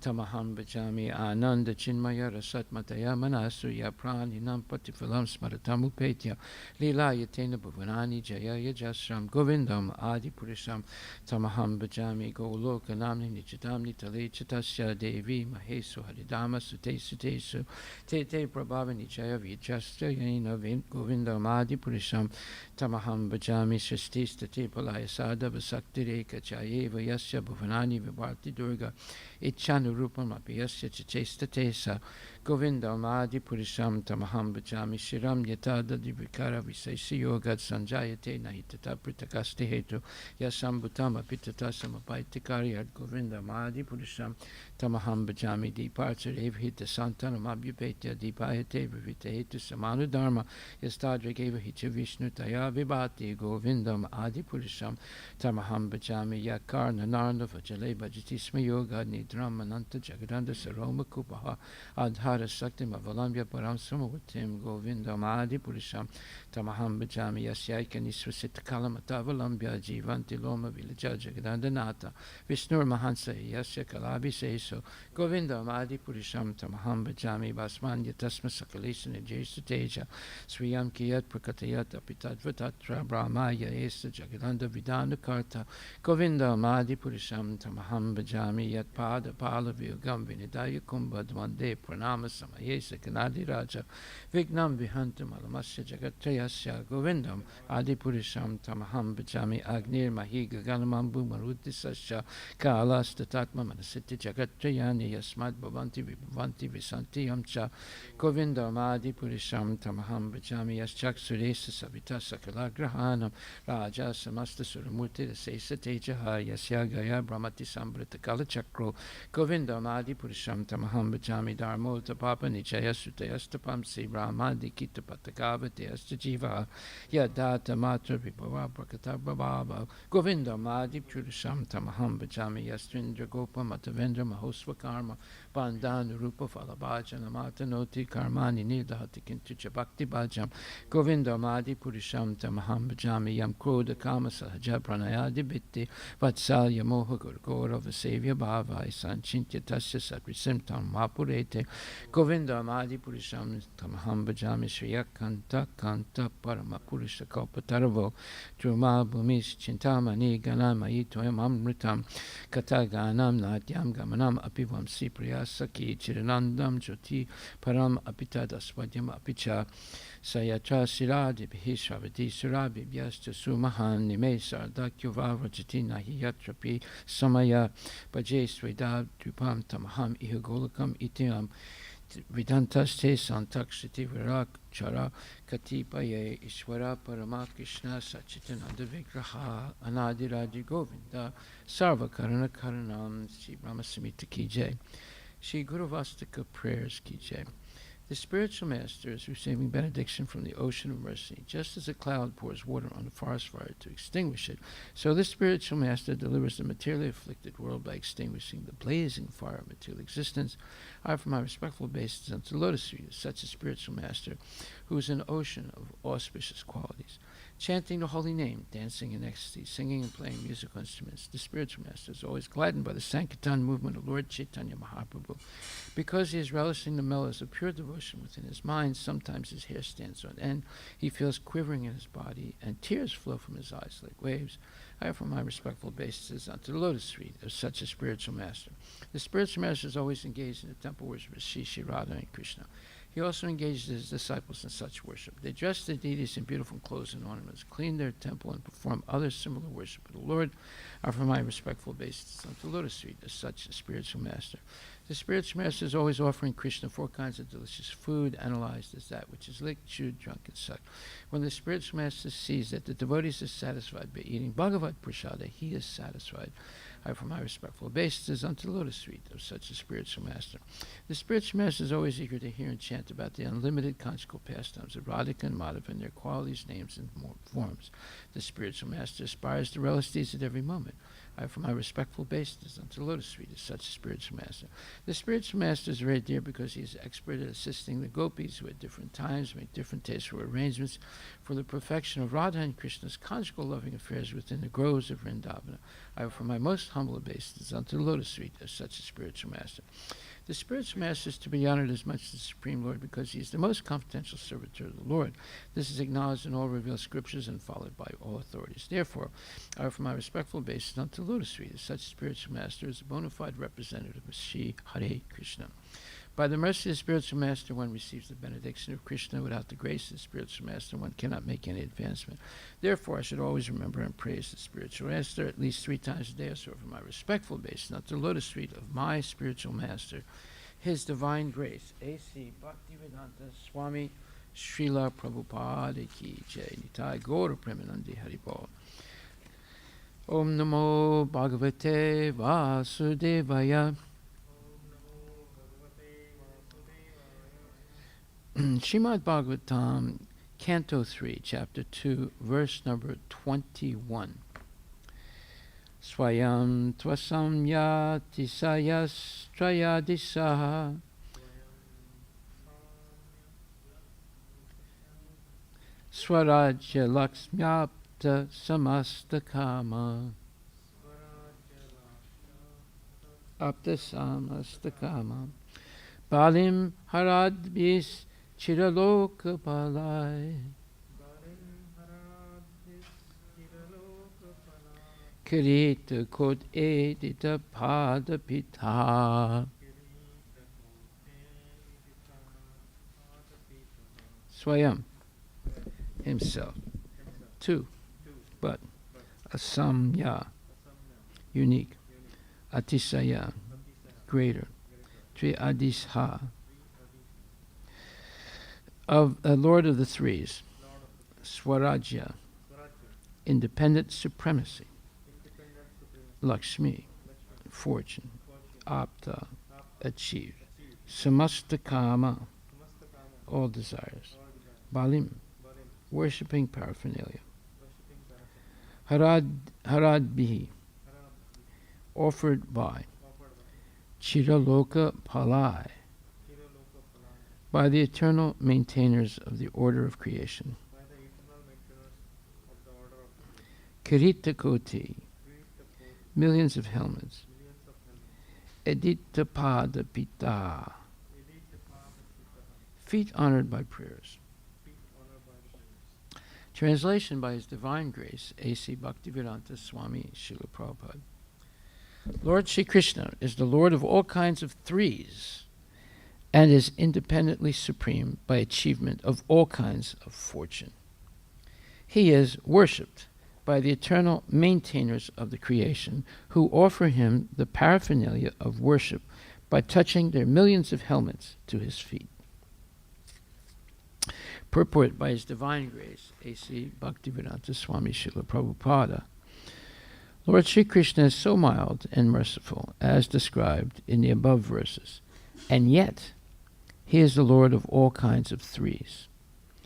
Tamaham Bhajami Ananda Chinmaya Rasat Mataya Manasuya Praninam Patifilam Smaratam Upetya Lila Yatena Bhuvanani Jaya Yajasram Govindam Adi Purisham Tamaham Bhajami Goloka Namni Nichidamni Tale Chitasya Devi Mahesu Haridama Sute Sutesu Tete Prabhavani Jaya Vijasya Yaina Govindam Adi Purisham Tamaham Bhajami Shastistate Palaya Sada Vasakti Reka Chayeva Yasya Bhuvanani Vibharti Durga Ichanu Rupam Apiyasya Chichesta Tesa Govindam Adi Purisham Tamaham Bhajami Shiram Yatada Divikara Visesi Yoga Sanjayate Nahitata Pritakasti Hetu Yasam Bhutama Pitatasam Apaitikari Ad Govindam Adi Purisham Tamaham Bhajami Departure Evhita Santanam Abhyupetya Dipayate Vivita Hetu Samanu Dharma Yastadra Geva Hicha Vishnu Taya Vibhati Govindam Adi Purisham Tamaham Bhajami Yakarna Narna Vajale Bhajati Sma Yoga Nidram Ananta Jagadanda Saroma Kupaha Adhara Saktim Avalamya Param Samavatim Govindam Adi Purisham Tamaham Bhajami Yasyaika Nisvasita Kalamatavalamya Jivanti Loma Vilaja Jagadanda Nata Vishnur Mahansa Yasya Kalabi Seso Govindam Adi Purisham Tamaham Bhajami Basmanya Tasma Sakalesana Jesu Teja Sriyam Kiyat Prakatayat Apitadvatatra Brahmaya Esa Jagadanda Vidana Karta Govindam Adi Purisham Tamaham Bhajami Yat Pada Pala Vyogam Vinidaya Kumbha Dvande Pranama Samayesa Kanadi Raja Vignam Vihantam Alamasya Jagatrayasya Govindam Adi Purisham Tamaham Bhajami Agnir Mahi Gaganamambu Maruti Sasya Kalasta Tatma Manasiti Jagatrayani Yasmad Bhavanti Vibhavanti Visanti Yamcha Govindam Adi Purisham Tamaham Bhajami Yaschak Suresa Savita Sakalagrahanam Raja Samasta Suramurti Sesa Tejaha Yasya Gaya Brahmati Sambrita Kala Chakro Govindam Adi Purisham Tamaham Bhajami Dharmo Tapapa Nichaya Sutayastapam Si Brahmadi Kita Patagava Deasta Jiva Yadata Matra Vibhava Prakata Baba Govindam Adi Purisham Tamaham Bhajami Yastrindra Gopa Matavendra Mahosva Karma Bandhan Rupa Falabhajan Amata Noti Karmani Nidahati Kintucha Bhakti Bhajam Govindam Adi Purisham Tamaham Bhajami Yam Kroda Kama Sahaja Pranayadi Bitti Vatsalya Moha Gurgora Vasevya Bhava Sanchintya Tasya Satrisim Tam Mapurete Govindam Adi Purisham Tamaham Bhajami Shriya Kanta Kanta Parama Purusha Kalpataravo Druma Bhumis Chintamani Ganamayi Toyam Amritam Kataganam Natyam Gamanam Apivam Sipriya Saki Chiranandam Jyoti Param Apitadasvadyam Apicha Sayatra Siradi Bhisravati Surabi Vyasta Sumahan Nime Sardakyo Vavrajati Nahiyatrapi Samaya Bhaje Sweda Dupam Tamaham Ihagolakam Itiam Vidantas Te Santakshiti Virak Chara Katipaye Ishwara Parama Krishna Sachitananda Vigraha Anadiraji Govinda Sarva Karana Karanam Sri Brahmasamita Ki Jai Sri Guru Vastika Prayers Ki Jai. The spiritual master is receiving benediction from the ocean of mercy. Just as a cloud pours water on a forest fire to extinguish it, so the spiritual master delivers the materially afflicted world by extinguishing the blazing fire of material existence. I, from my respectful obeisance unto the lotus feet of such a spiritual master, who is an ocean of auspicious qualities, chanting the holy name, dancing in ecstasy, singing and playing musical instruments. The spiritual master is always gladdened by the Sankirtan movement of Lord Chaitanya Mahaprabhu. Because he is relishing the mellows of pure devotion within his mind, sometimes his hair stands on end, he feels quivering in his body, and tears flow from his eyes like waves. I offer my respectful obeisances unto the lotus feet of such a spiritual master. The spiritual master is always engaged in the temple worship of Shri Radha and Krishna. He also engages his disciples in such worship. They dress the deities in beautiful clothes and ornaments, clean their temple, and perform other similar worship of the Lord. I offer my respectful obeisances unto the lotus feet of such a spiritual master. The spiritual master is always offering Krishna 4 kinds of delicious food, analyzed as that which is licked, chewed, drunk, and sucked. When the spiritual master sees that the devotees are satisfied by eating Bhagavad Prasada, he is satisfied. I offer my respectful obeisances unto the lotus feet of such a spiritual master. The spiritual master is always eager to hear and chant about the unlimited conjugal pastimes of Radhika and Madhava and their qualities, names, and forms. The spiritual master aspires to relish these at every moment. I offer my respectful obeisance unto the lotus feet of such a spiritual master. The spiritual master is very dear because he is expert at assisting the gopis who at different times make different tasteful arrangements for the perfection of Radha and Krishna's conjugal loving affairs within the groves of Vrindavana. I offer my most humble obeisance unto the lotus feet of such a spiritual master. The spiritual master is to be honored as much as the Supreme Lord because he is the most confidential servitor of the Lord. This is acknowledged in all revealed scriptures and followed by all authorities. Therefore, I offer my respectful obeisance unto the lotus feet of such a spiritual master as a bona fide representative of Sri Hare Krishna. By the mercy of the spiritual master, one receives the benediction of Krishna. Without the grace of the spiritual master, one cannot make any advancement. Therefore, I should always remember and praise the spiritual master at least 3 times a day. I offer my respectful obeisance unto the lotus feet of my spiritual master, His Divine Grace, A.C. Bhaktivedanta Swami Srila Prabhupada Ki Jai. Nitai Gaura Premanandi Haribol. Om Namo Bhagavate Vasudevaya. Srimad Bhagavatam, Canto 3, Chapter 2, verse number 21. Swayam tvasam yati sayas trayadisaha Swarajya laksmyapta samastakama Apta samastakama Balim haradbis Chiraloka Palai Kirita Kot Edita Pada Pita Swayam himself. 2. But Asamya unique. Atisaya greater. Tri Adisha of a Lord of the Threes, Swarajya, independent supremacy, Lakshmi, fortune, Apta, achieved, Samastakama, all desires, Balim, worshipping paraphernalia, Haradbihi, offered by, Chiraloka Palai, by the eternal maintainers of the order of creation. Kiritakoti, millions of helmets. Editapada Pita, feet honored by prayers. Translation by His Divine Grace, A.C. Bhaktivedanta Swami Srila Prabhupada. Lord Sri Krishna is the Lord of all kinds of threes and is independently supreme by achievement of all kinds of fortune. He is worshipped by the eternal maintainers of the creation who offer him the paraphernalia of worship by touching their millions of helmets to his feet. Purport by His Divine Grace, A.C. Bhaktivedanta Swami Srila Prabhupada. Lord Sri Krishna is so mild and merciful as described in the above verses, and yet He is the Lord of all kinds of threes.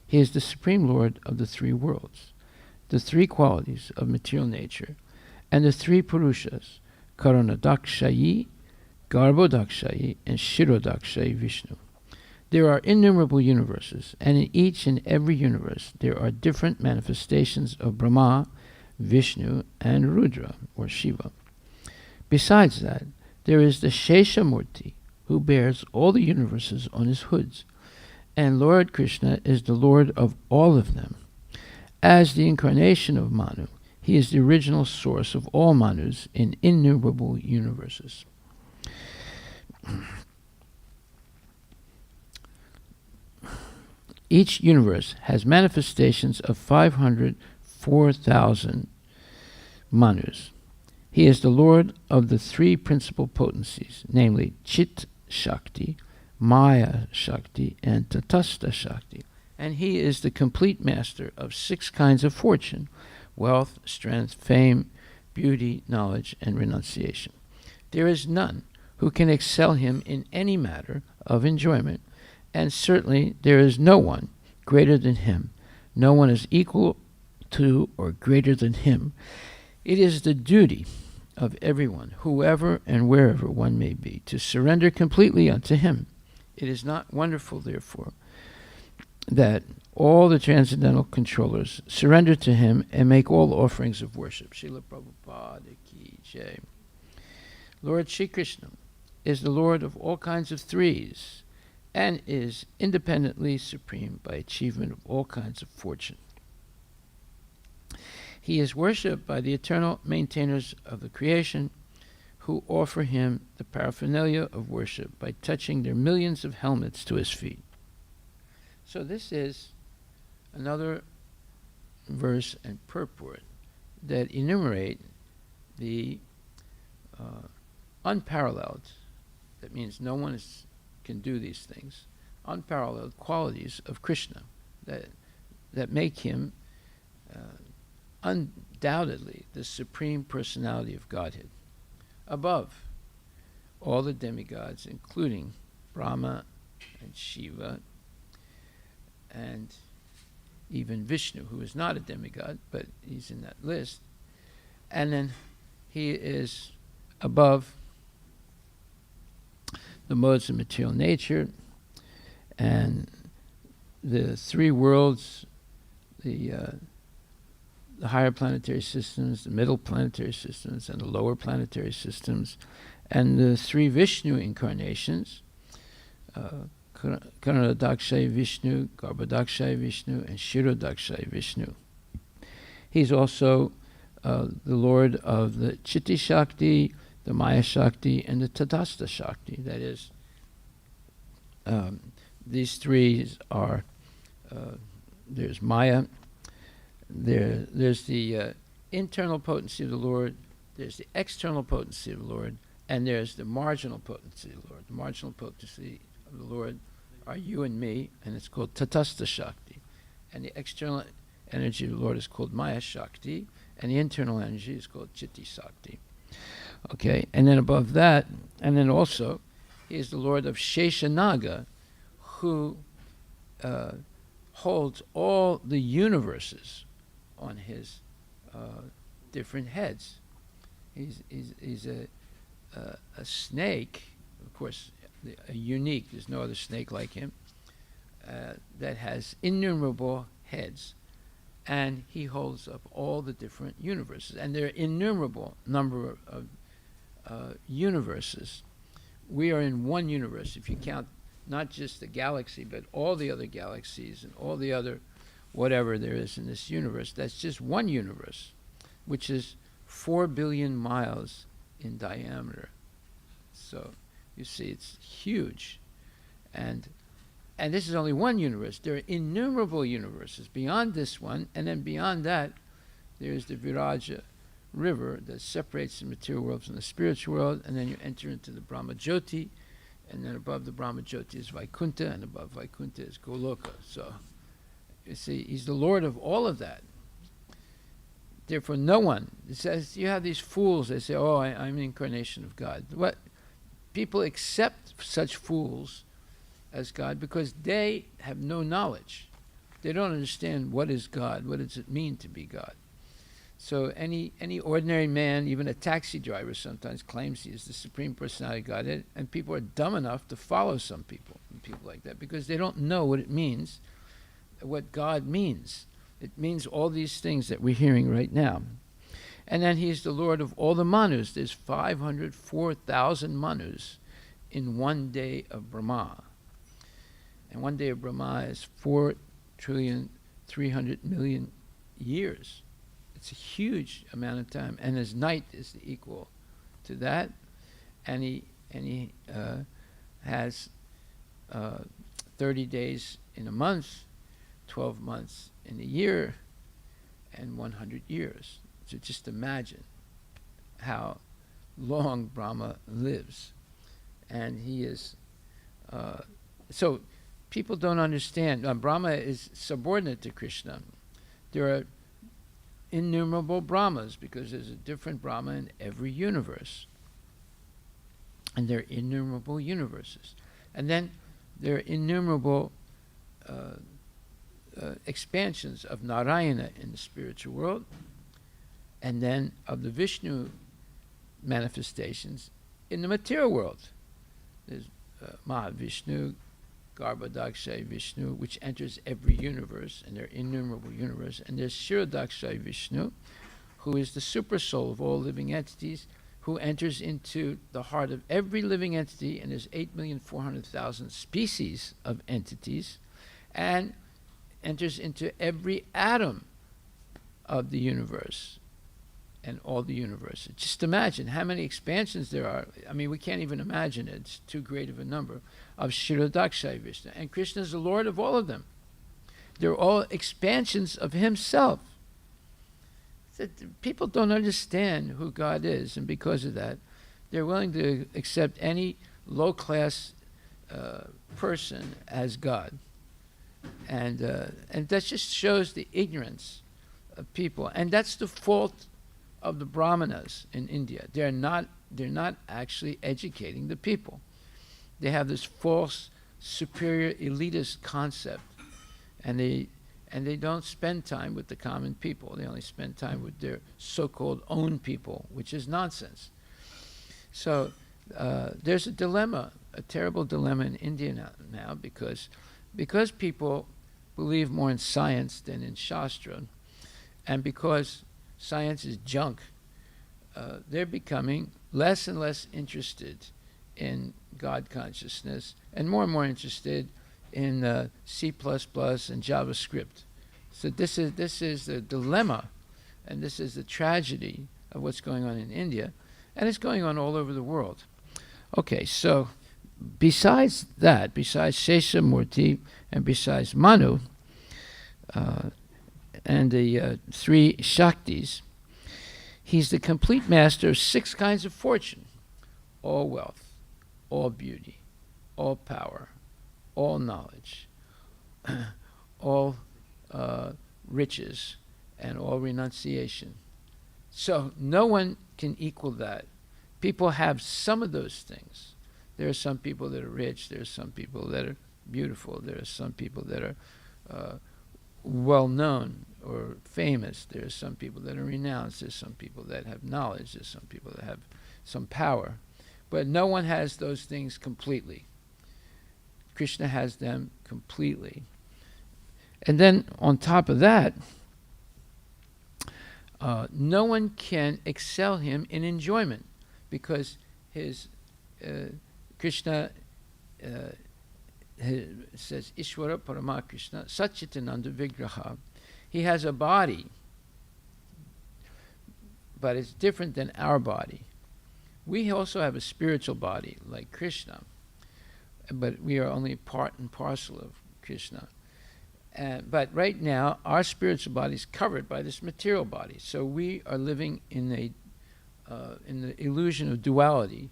He is the Supreme Lord of the 3 worlds, the 3 qualities of material nature, and the 3 Purushas, Karanadakshayi, Garbhodakshayi, and Shirodakshayi Vishnu. There are innumerable universes, and in each and every universe there are different manifestations of Brahma, Vishnu, and Rudra, or Shiva. Besides that, there is the Sheshamurti, who bears all the universes on his hoods, and Lord Krishna is the Lord of all of them. As the incarnation of Manu, he is the original source of all Manus in innumerable universes. Each universe has manifestations of 504,000 Manus. He is the Lord of the 3 principal potencies, namely Chit Shakti, Maya Shakti, and Tatastha Shakti. And he is the complete master of 6 kinds of fortune: wealth, strength, fame, beauty, knowledge, and renunciation. There is none who can excel him in any matter of enjoyment, and certainly there is no one greater than him. No one is equal to or greater than him. It is the duty of everyone, whoever and wherever one may be, to surrender completely unto him. It is not wonderful, therefore, that all the transcendental controllers surrender to him and make all offerings of worship. Srila Prabhupada Ki Jai. Lord Shri Krishna is the Lord of all kinds of threes and is independently supreme by achievement of all kinds of fortune. He is worshipped by the eternal maintainers of the creation, who offer him the paraphernalia of worship by touching their millions of helmets to his feet. So this is another verse and purport that enumerate the unparalleled, that means no one can do these things, unparalleled qualities of Krishna that make him undoubtedly the supreme personality of Godhead, above all the demigods, including Brahma and Shiva, and even Vishnu, who is not a demigod, but he's in that list. And then he is above the modes of material nature and the three worlds, the higher planetary systems, the middle planetary systems, and the lower planetary systems, and the three Vishnu incarnations, Karnadakshay Vishnu, Garbhodakshay Vishnu, and Shirodakshay Vishnu. He's also the Lord of the Chitti Shakti, the Maya Shakti, and the Tadastha Shakti. That is, these three are, there's Maya, there's the internal potency of the Lord, there's the external potency of the Lord, and there's the marginal potency of the Lord. The marginal potency of the Lord are you and me, and it's called Tatastha Shakti. And the external energy of the Lord is called Maya Shakti, and the internal energy is called Chitti Shakti. Okay, and then above that, and then also, he is the Lord of Sheshanaga, who holds all the universes on his different heads. He's a snake, of course, a unique, there's no other snake like him, that has innumerable heads. And he holds up all the different universes. And there are innumerable number of universes. We are in one universe, if you count not just the galaxy, but all the other galaxies and all the other whatever there is in this universe. That's just one universe, which is 4 billion miles in diameter. So you see, it's huge. And this is only one universe. There are innumerable universes beyond this one, and then beyond that, there's the Viraja river that separates the material world from the spiritual world, and then you enter into the Brahma Jyoti, and then above the Brahma Jyoti is Vaikuntha, and above Vaikuntha is Goloka. So, you see, he's the Lord of all of that. Therefore, no one, it says, you have these fools, they say, oh, I'm an incarnation of God. What? People accept such fools as God because they have no knowledge. They don't understand what is God, what does it mean to be God. So any ordinary man, even a taxi driver sometimes claims he is the Supreme Personality of Godhead, and people are dumb enough to follow some people like that because they don't know what it means, what God means. It means all these things that we're hearing right now. And then he's the Lord of all the manus. There's 504,000 manus in one day of Brahma. And one day of Brahma is 4,300,000,000 years. It's a huge amount of time. And his night is equal to that. And he has 30 days in a month, 12 months in a year, and 100 years. So just imagine how long Brahma lives. And he is, so people don't understand. Brahma is subordinate to Krishna. There are innumerable Brahmas because there's a different Brahma in every universe. And there are innumerable universes. And then there are innumerable expansions of Narayana in the spiritual world, and then of the Vishnu manifestations in the material world. There's Mahavishnu, Garbhodakshay Vishnu, which enters every universe, and there are innumerable universes. And there's Kshirodakshay Vishnu, who is the super soul of all living entities, who enters into the heart of every living entity, and there's 8,400,000 species of entities, and enters into every atom of the universe and all the universes. Just imagine how many expansions there are. I mean, we can't even imagine it. It's too great of a number of Kshirodakshay Vishnu. And Krishna is the Lord of all of them. They're all expansions of himself. People don't understand who God is, and because of that, they're willing to accept any low-class person as God. And that just shows the ignorance of people. And that's the fault of the Brahmanas in India. They're not actually educating the people. They have this false superior elitist concept, and they don't spend time with the common people. They only spend time with their so-called own people, which is nonsense. So there's a dilemma, a terrible dilemma in India now, because people believe more in science than in Shastra, and because science is junk, they're becoming less and less interested in God consciousness and more interested in C++ and JavaScript. So this is the dilemma, and this is the tragedy of what's going on in India, and it's going on all over the world. Okay, so besides that, besides Sheshamurti and besides Manu, and the three Shaktis, he's the complete master of 6 kinds of fortune: all wealth, all beauty, all power, all knowledge, all riches, and all renunciation. So no one can equal that. People have some of those things. There are some people that are rich, there are some people that are beautiful, there are some people that are well-known or famous, there are some people that are renounced, there's some people that have knowledge, there's some people that have some power. But no one has those things completely. Krishna has them completely. And then on top of that, no one can excel him in enjoyment, because his Krishna says Ishvara Parama Krishna Satchitananda Vigraha. He has a body, but it's different than our body. We also have a spiritual body like Krishna, but we are only part and parcel of Krishna. But right now, our spiritual body is covered by this material body. So we are living in the illusion of duality,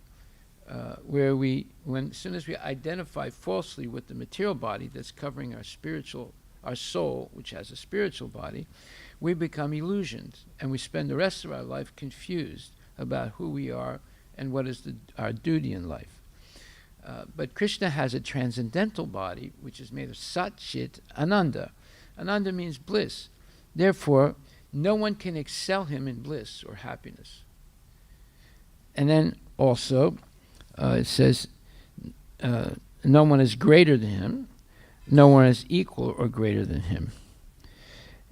where as soon as we identify falsely with the material body that's covering our soul, which has a spiritual body, we become illusioned, and we spend the rest of our life confused about who we are and what is our duty in life. But Krishna has a transcendental body, which is made of Sat Chit Ananda. Ananda means bliss. Therefore, no one can excel him in bliss or happiness. And then also, it says, no one is greater than him, no one is equal or greater than him.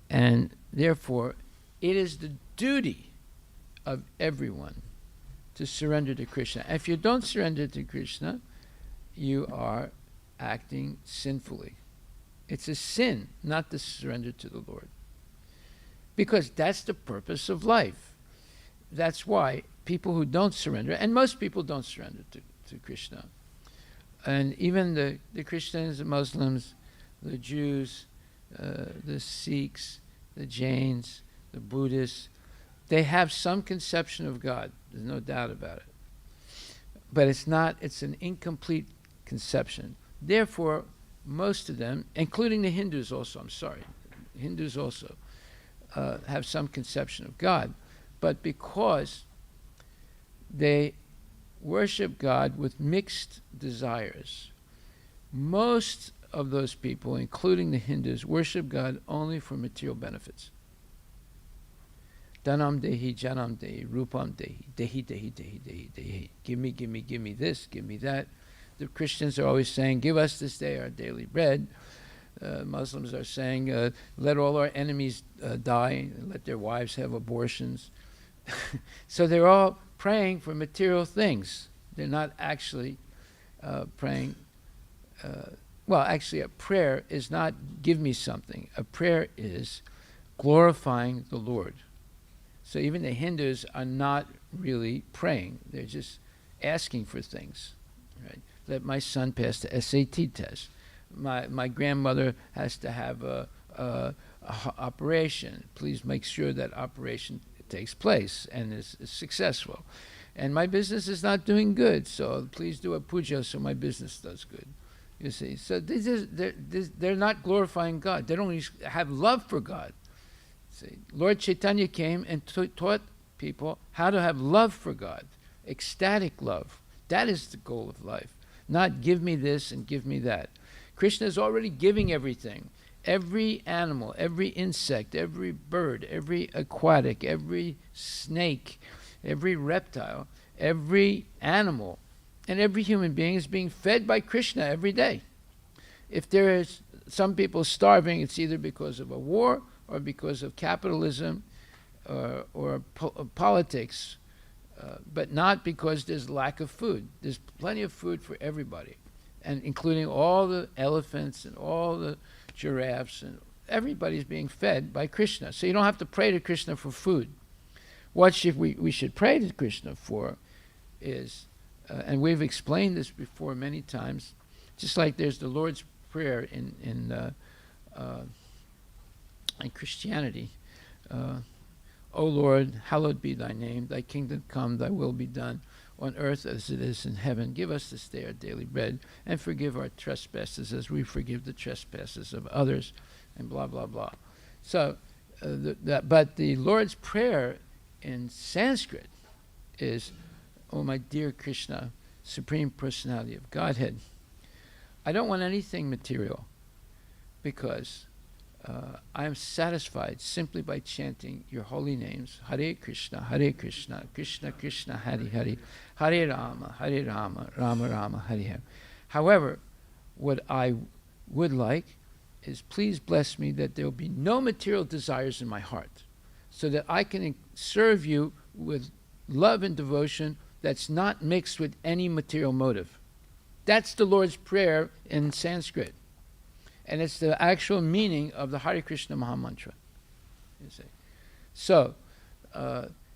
And therefore, it is the duty of everyone to surrender to Krishna. If you don't surrender to Krishna, you are acting sinfully. It's a sin not to surrender to the Lord, because that's the purpose of life. That's why people who don't surrender, and most people don't surrender to Krishna, and even the Christians, the Muslims, the Jews, the Sikhs, the Jains, the Buddhists, they have some conception of God. There's no doubt about it. But it's an incomplete conception. Therefore, most of them, including the Hindus also, Hindus also have some conception of God. But because they worship God with mixed desires, most of those people, including the Hindus, worship God only for material benefits. Dhanam dehi, janam dehi, rupam dehi, dehi, dehi, dehi, dehi, dehi. Give me, give me, give me this, give me that. The Christians are always saying, give us this day our daily bread. Muslims are saying, let all our enemies die, let their wives have abortions. So they're all praying for material things. They're not actually praying. Well, actually, a prayer is not give me something. A prayer is glorifying the Lord. So even the Hindus are not really praying. They're just asking for things. Right? Let my son pass the SAT test. My grandmother has to have a operation. Please make sure that operation takes place and is successful. And my business is not doing good, so please do a puja so my business does good. You see, so they're not glorifying God. They don't have love for God. See, Lord Chaitanya came and taught people how to have love for God, ecstatic love. That is the goal of life, not give me this and give me that. Krishna is already giving everything. Every animal, every insect, every bird, every aquatic, every snake, every reptile, every animal, and every human being is being fed by Krishna every day. If there is some people starving, it's either because of a war or because of capitalism or politics, but not because there's lack of food. There's plenty of food for everybody, and including all the elephants and all the giraffes, and everybody's being fed by Krishna. So you don't have to pray to Krishna for food. What we should pray to Krishna for is, and we've explained this before many times, just like there's the Lord's Prayer in Christianity. O Lord, hallowed be thy name, thy kingdom come, thy will be done, on earth as it is in heaven. Give us this day our daily bread, and forgive our trespasses as we forgive the trespasses of others, and blah, blah, blah. So, but the Lord's Prayer in Sanskrit is, oh my dear Krishna, Supreme Personality of Godhead, I don't want anything material, because I am satisfied simply by chanting your holy names, Hare Krishna, Krishna Krishna, Hare Hare, Hare Rama, Rama Rama, Hare Hare. However, what I would like is, please bless me that there will be no material desires in my heart, so that I can serve you with love and devotion that's not mixed with any material motive. That's the Lord's Prayer in Sanskrit. And it's the actual meaning of the Hare Krishna Mahamantra. You see. So,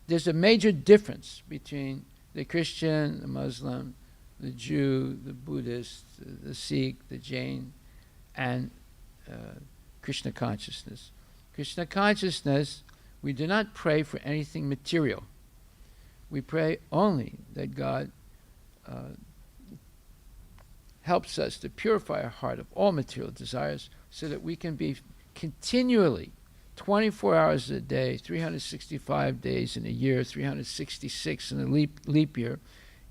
there's a major difference between the Christian, the Muslim, the Jew, the Buddhist, the Sikh, the Jain, and Krishna consciousness. Krishna consciousness, we do not pray for anything material. We pray only that God helps us to purify our heart of all material desires, so that we can be continually, 24 hours a day, 365 days in a year, 366 in a leap year,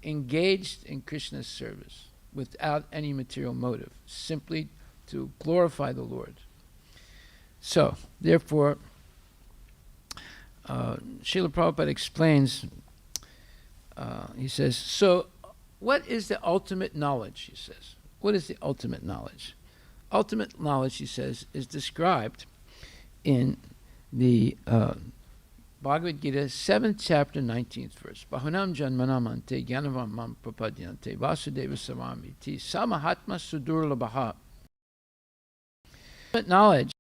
engaged in Krishna's service without any material motive, simply to glorify the Lord. So, therefore, Srila Prabhupada explains, he says, so what is the ultimate knowledge, he says. What is the ultimate knowledge? Ultimate knowledge, he says, is described in the Bhagavad Gita, 7th chapter, 19th verse. Bahunam janmanamante gyanavam mam prapadyante vasudeva samamiti samahatma sudurlabhaha. Knowledge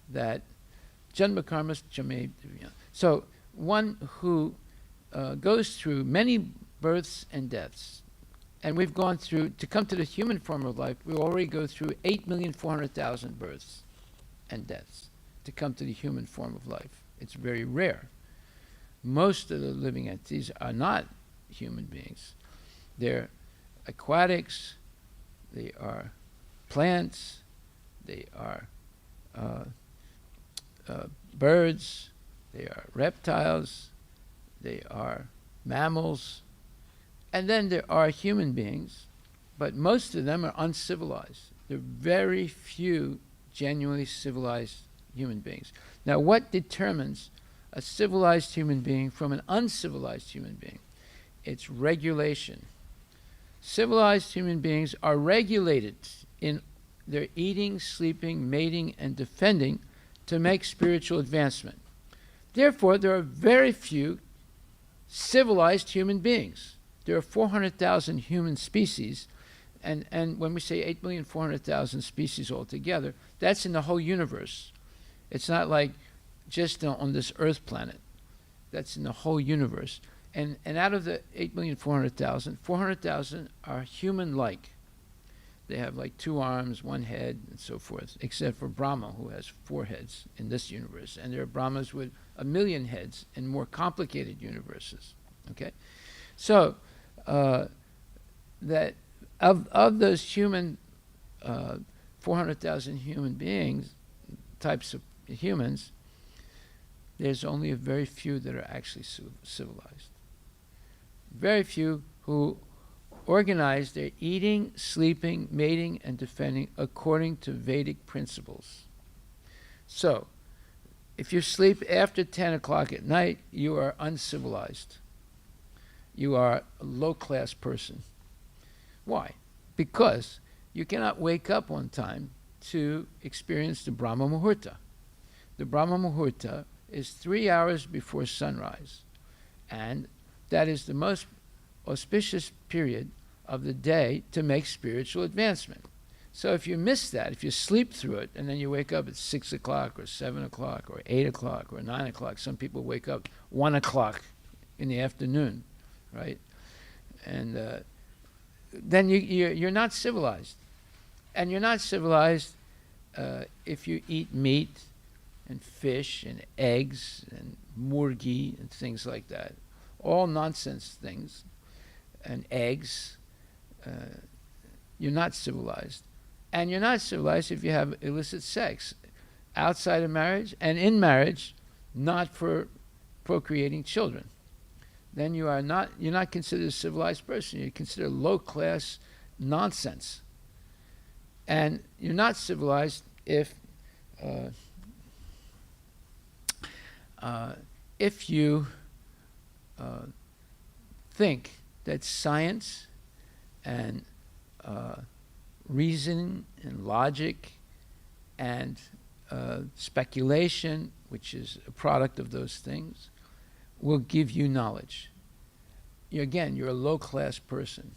that janma karmas jame. So one who goes through many births and deaths, and we've gone through, to come to the human form of life, we already go through 8,400,000 births and deaths to come to the human form of life. It's very rare. Most of the living entities are not human beings. They're aquatics, they are plants, they are birds, they are reptiles, they are mammals, and then there are human beings, but most of them are uncivilized. There are very few genuinely civilized human beings. Now, what determines a civilized human being from an uncivilized human being? It's regulation. Civilized human beings are regulated in their eating, sleeping, mating, and defending to make spiritual advancement. Therefore, there are very few civilized human beings. There are 400,000 human species, and when we say 8,400,000 species altogether, that's in the whole universe. It's not like just on this Earth planet. That's in the whole universe. And out of the 8,400,000, 400,000 are human-like. They have like 2 arms, 1 head, and so forth, except for Brahma, who has 4 heads in this universe. And there are Brahmas with 1 million heads in more complicated universes. Okay? So, that of those human, 400,000 human beings, types of humans, there's only a very few that are actually civilized. Very few who organize their eating, sleeping, mating, and defending according to Vedic principles. So, if you sleep after 10 o'clock at night, you are uncivilized. You are a low-class person. Why? Because you cannot wake up on time to experience the Brahma Muhurta. The Brahma Muhurta is 3 hours before sunrise, and that is the most auspicious period of the day to make spiritual advancement. So if you miss that, if you sleep through it, and then you wake up at 6 o'clock or 7 o'clock or 8 o'clock or 9 o'clock, some people wake up 1 o'clock in the afternoon, right? And then you're not civilized. And you're not civilized if you eat meat and fish and eggs and murgi and things like that. All nonsense things. And eggs. You're not civilized. And you're not civilized if you have illicit sex outside of marriage and in marriage, not for procreating children. Then you're not considered a civilized person. You're considered low-class nonsense. And you're not civilized if you think that science and reason and logic and speculation, which is a product of those things, will give you knowledge. You're a low-class person.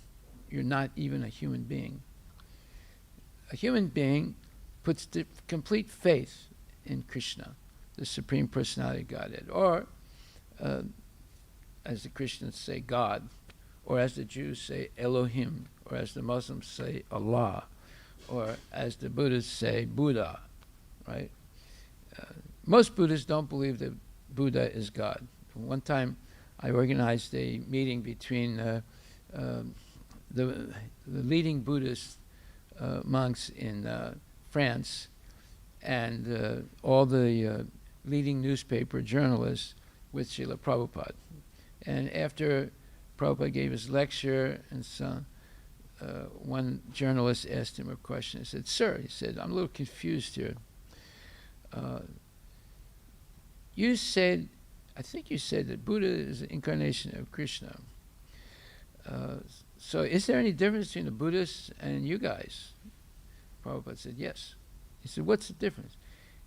You're not even a human being. A human being puts complete faith in Krishna, the Supreme Personality of Godhead, or as the Christians say, God, or as the Jews say, Elohim, or as the Muslims say, Allah, or as the Buddhists say, Buddha, right? Most Buddhists don't believe that Buddha is God. One time I organized a meeting between the leading Buddhist monks in France and all the leading newspaper journalists with Srila Prabhupada. And after Prabhupada gave his lecture, and so one journalist asked him a question. He said, "Sir," he said, "I'm a little confused here. You said, I think you said that Buddha is an incarnation of Krishna. So is there any difference between the Buddhists and you guys?" Prabhupada said, "Yes." He said, "What's the difference?"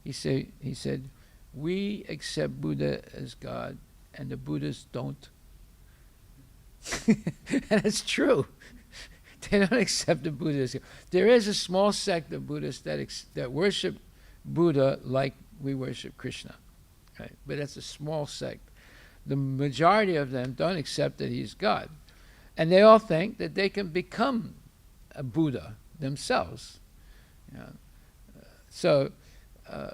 He said, "We accept Buddha as God, and the Buddhists don't." And it's true. They don't accept the Buddha as God. There is a small sect of Buddhists that worship Buddha like we worship Krishna, right? But that's a small sect. The majority of them don't accept that he's God. And they all think that they can become a Buddha themselves. You know? So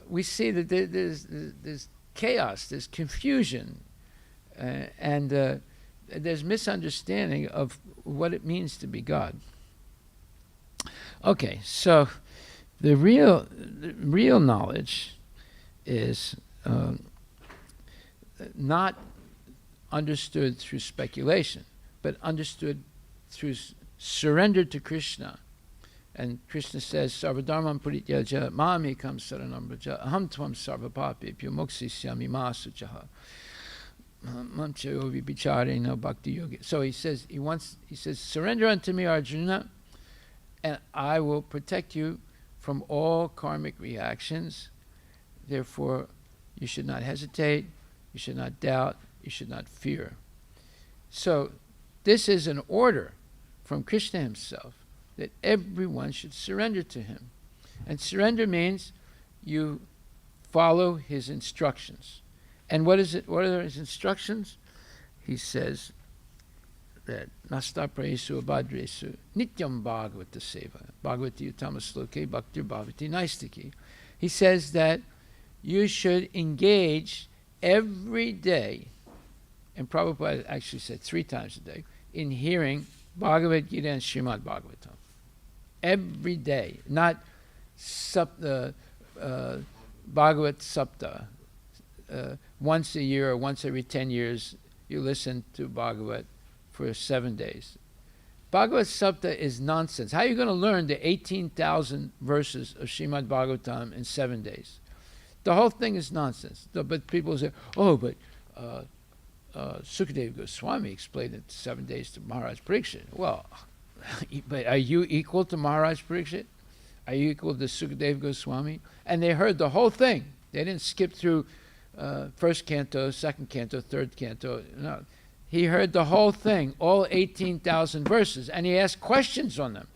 we see that there's chaos, there's confusion, and there's misunderstanding of what it means to be God. Okay, so the real knowledge is not understood through speculation, but understood through surrender to Krishna And Krishna says, Sarvadharmam parityaja mamekam saranam vraja aham tvam sarvapapebhyo moksisyami ma suchaha. Mamchayovi bicharena bhakti yogi. So he says, surrender unto me, Arjuna, and I will protect you from all karmic reactions. Therefore, you should not hesitate, you should not doubt, you should not fear. So this is an order from Krishna himself, that everyone should surrender to him. And surrender means you follow his instructions. And what is it? What are his instructions? He says that Nasta Prayesu Abhadresu Nityam Bhagavata Seva Bhagavati Uttama Sloke Bhaktir Bhavati Naistiki. He says that you should engage every day, and Prabhupada actually said 3 times a day, in hearing Bhagavad Gita and Srimad Bhagavatam. Every day, not Bhagavat Sapta. Once a year or once every 10 years, you listen to Bhagavat for 7 days. Bhagavat Sapta is nonsense. How are you going to learn the 18,000 verses of Srimad Bhagavatam in 7 days? The whole thing is nonsense. But people say, oh, but Sukadeva Goswami explained it 7 days to Maharaj Parikshit. Well, but are you equal to Maharaj Parikshit? Are you equal to Sukadeva Goswami? And they heard the whole thing. They didn't skip through first canto, second canto, third canto. No. He heard the whole thing, all 18,000 verses, and he asked questions on them.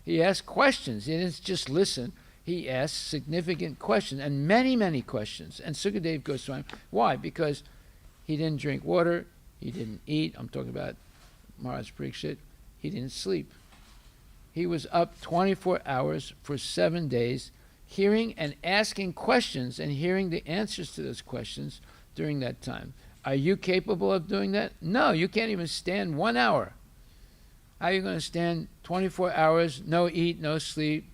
He asked questions. He didn't just listen. He asked significant questions, and many, many questions. And Sukadeva Goswami, why? Because he didn't drink water, he didn't eat. I'm talking about Maharaj Parikshit. He didn't sleep. He was up 24 hours for 7 days, hearing and asking questions and hearing the answers to those questions during that time. Are you capable of doing that? No, you can't even stand 1 hour. How are you going to stand 24 hours, no eat, no sleep,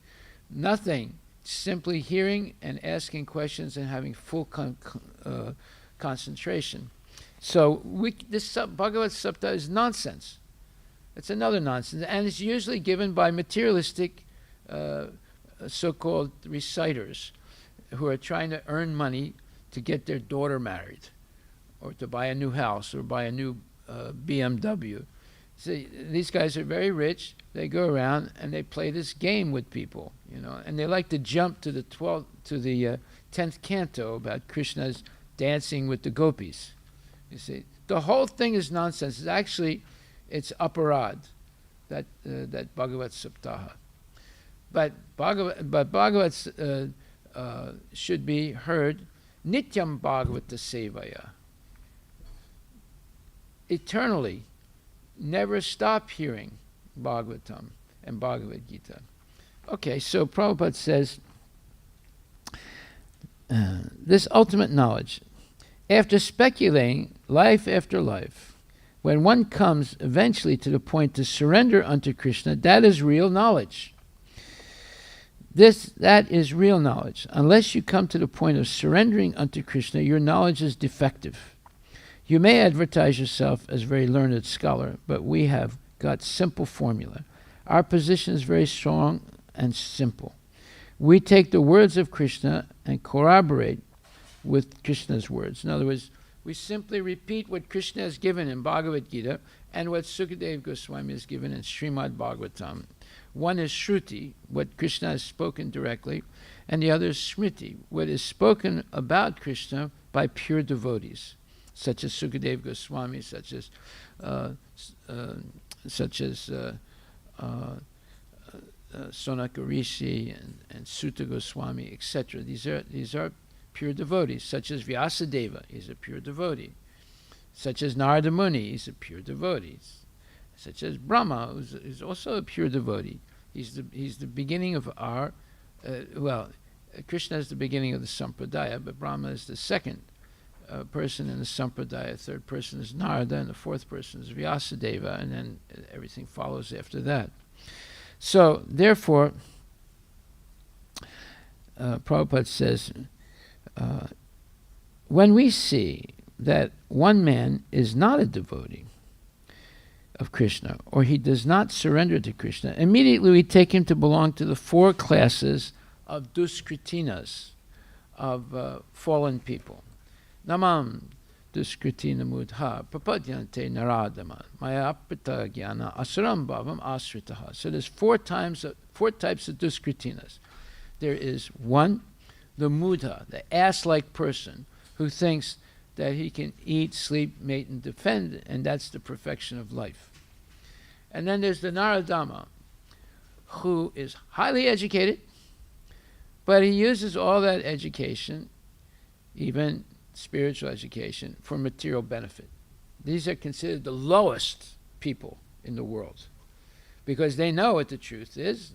nothing, simply hearing and asking questions and having full concentration? So this Bhagavad Sapta is nonsense. It's another nonsense, and it's usually given by materialistic so-called reciters who are trying to earn money to get their daughter married, or to buy a new house, or buy a new BMW. See, these guys are very rich. They go around and they play this game with people, and they like to jump to the 10th canto about Krishna's dancing with the gopis. You see, the whole thing is nonsense. It's aparad, that Bhagavat Saptaha. But Bhagavat should be heard Nityam Bhagavata Sevaya. Eternally, never stop hearing Bhagavatam and Bhagavad Gita. Okay, so Prabhupada says, this ultimate knowledge, after speculating life after life, when one comes eventually to the point to surrender unto Krishna, that is real knowledge. That is real knowledge. Unless you come to the point of surrendering unto Krishna, your knowledge is defective. You may advertise yourself as a very learned scholar, but we have got simple formula. Our position is very strong and simple. We take the words of Krishna and corroborate with Krishna's words. In other words, we simply repeat what Krishna has given in Bhagavad Gita and what Sukadeva Goswami has given in Srimad Bhagavatam. One is Shruti, what Krishna has spoken directly, and the other is Smriti, what is spoken about Krishna by pure devotees, such as Sukadeva Goswami, such as Sonaka Rishi and Sutta Goswami, etc. These are pure devotees, such as Vyasadeva, he's a pure devotee. Such as Narada Muni, he's a pure devotee. Such as Brahma, who's also a pure devotee. He's the beginning of our, Krishna is the beginning of the Sampradaya, but Brahma is the second person in the Sampradaya. Third person is Narada, and the fourth person is Vyasadeva, and then everything follows after that. So, therefore, Prabhupada says, when we see that one man is not a devotee, of Krishna, or he does not surrender to Krishna, immediately we take him to belong to the 4 classes of duskritinas, of fallen people. Namam duskritina mudha prapadyante naradama mayapita jnana asuram bhavam asritaha. So there's 4 types of duskritinas. There is 1, the mudha, the ass-like person who thinks that he can eat, sleep, mate, and defend, and that's the perfection of life. And then there's the Naradama, who is highly educated, but he uses all that education, even spiritual education, for material benefit. These are considered the lowest people in the world, because they know what the truth is,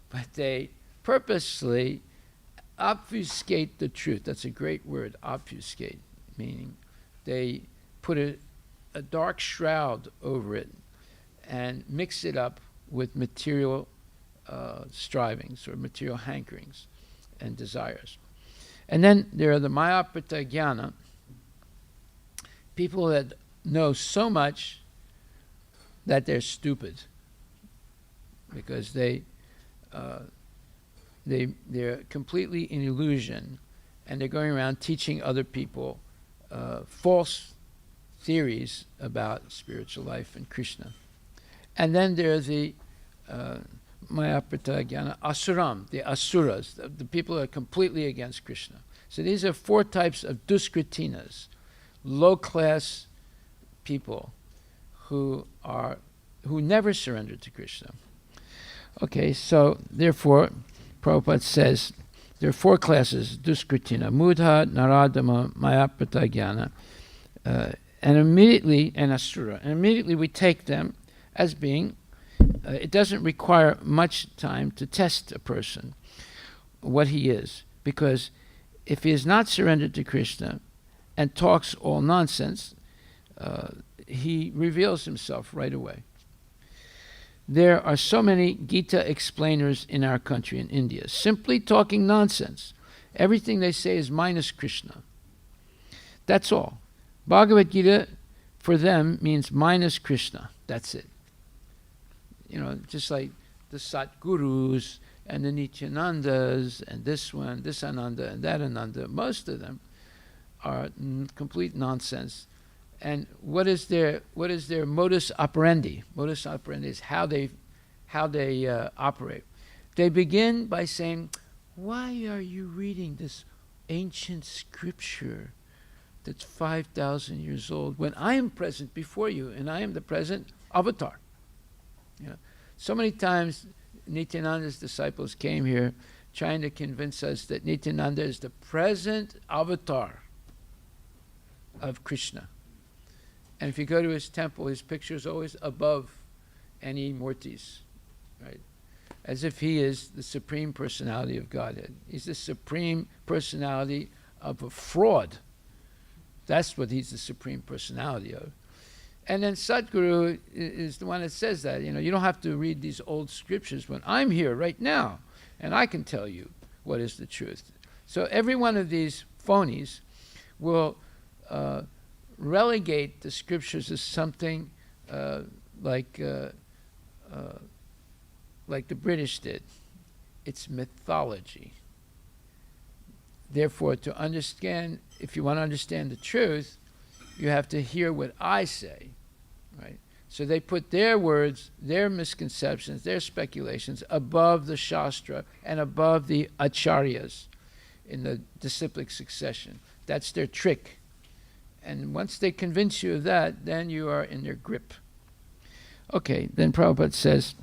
but they purposely obfuscate the truth. That's a great word, obfuscate. Meaning they put a dark shroud over it and mix it up with material strivings or material hankerings and desires. And then there are the Mayaprita Jnana, people that know so much that they're stupid because they're completely in illusion, and they're going around teaching other people false theories about spiritual life and Krishna. And then there's the Mayaprita Jnana Asuram, the Asuras, the people who are completely against Krishna. So these are 4 types of duskritinas, low-class people who never surrender to Krishna. Okay, so therefore, Prabhupada says, there are 4 classes, duskritina, mudha, naradama, mayaprita jnana, and asura. And immediately we take them as being, it doesn't require much time to test a person, what he is. Because if he is not surrendered to Krishna and talks all nonsense, he reveals himself right away. There are so many Gita explainers in our country, in India, simply talking nonsense. Everything they say is minus Krishna. That's all. Bhagavad Gita, for them, means minus Krishna. That's it. You know, just like the Satgurus and the Nityanandas and this one, this Ananda and that Ananda, most of them are complete nonsense. And what is their modus operandi? Modus operandi is how they operate. They begin by saying, "Why are you reading this ancient scripture that's 5,000 years old when I am present before you and I am the present avatar?" You know, so many times Nityananda's disciples came here trying to convince us that Nityananda is the present avatar of Krishna. And if you go to his temple, his picture is always above any murtis, right? As if he is the supreme personality of Godhead. He's the supreme personality of a fraud. That's what he's the supreme personality of. And then Sadhguru is the one that says that, you know, you don't have to read these old scriptures when I'm here right now, and I can tell you what is the truth. So every one of these phonies will relegate the scriptures as something like the British did. It's mythology. Therefore, to understand, if you want to understand the truth, you have to hear what I say, right? So they put their words, their misconceptions, their speculations above the Shastra and above the Acharyas in the disciplic succession. That's their trick. And once they convince you of that, then you are in their grip. Okay, then Prabhupada says,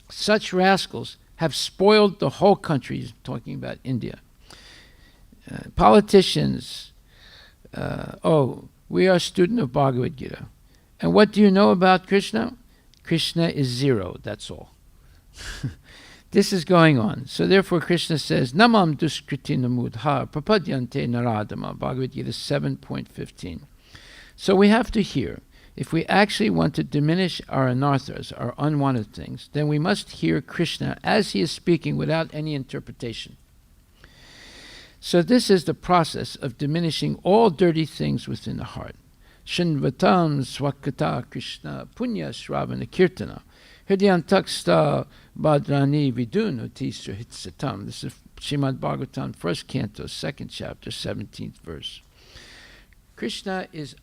such rascals have spoiled the whole country. He's talking about India. Politicians, we are a student of Bhagavad Gita. And what do you know about Krishna? Krishna is 0, that's all. This is going on. So therefore Krishna says, Namam duskritina mudha prapadyante naradama, Bhagavad Gita 7.15. So we have to hear, if we actually want to diminish our anarthas, our unwanted things, then we must hear Krishna as he is speaking without any interpretation. So this is the process of diminishing all dirty things within the heart. Shinvatam Swakata Krishna Punya Shravana Kirtana Hridyantaksta Badrani Vidunu Tisra Hitsatam. This is Srimad Bhagavatam, 1st canto, 2nd chapter, 17th verse. Krishna is,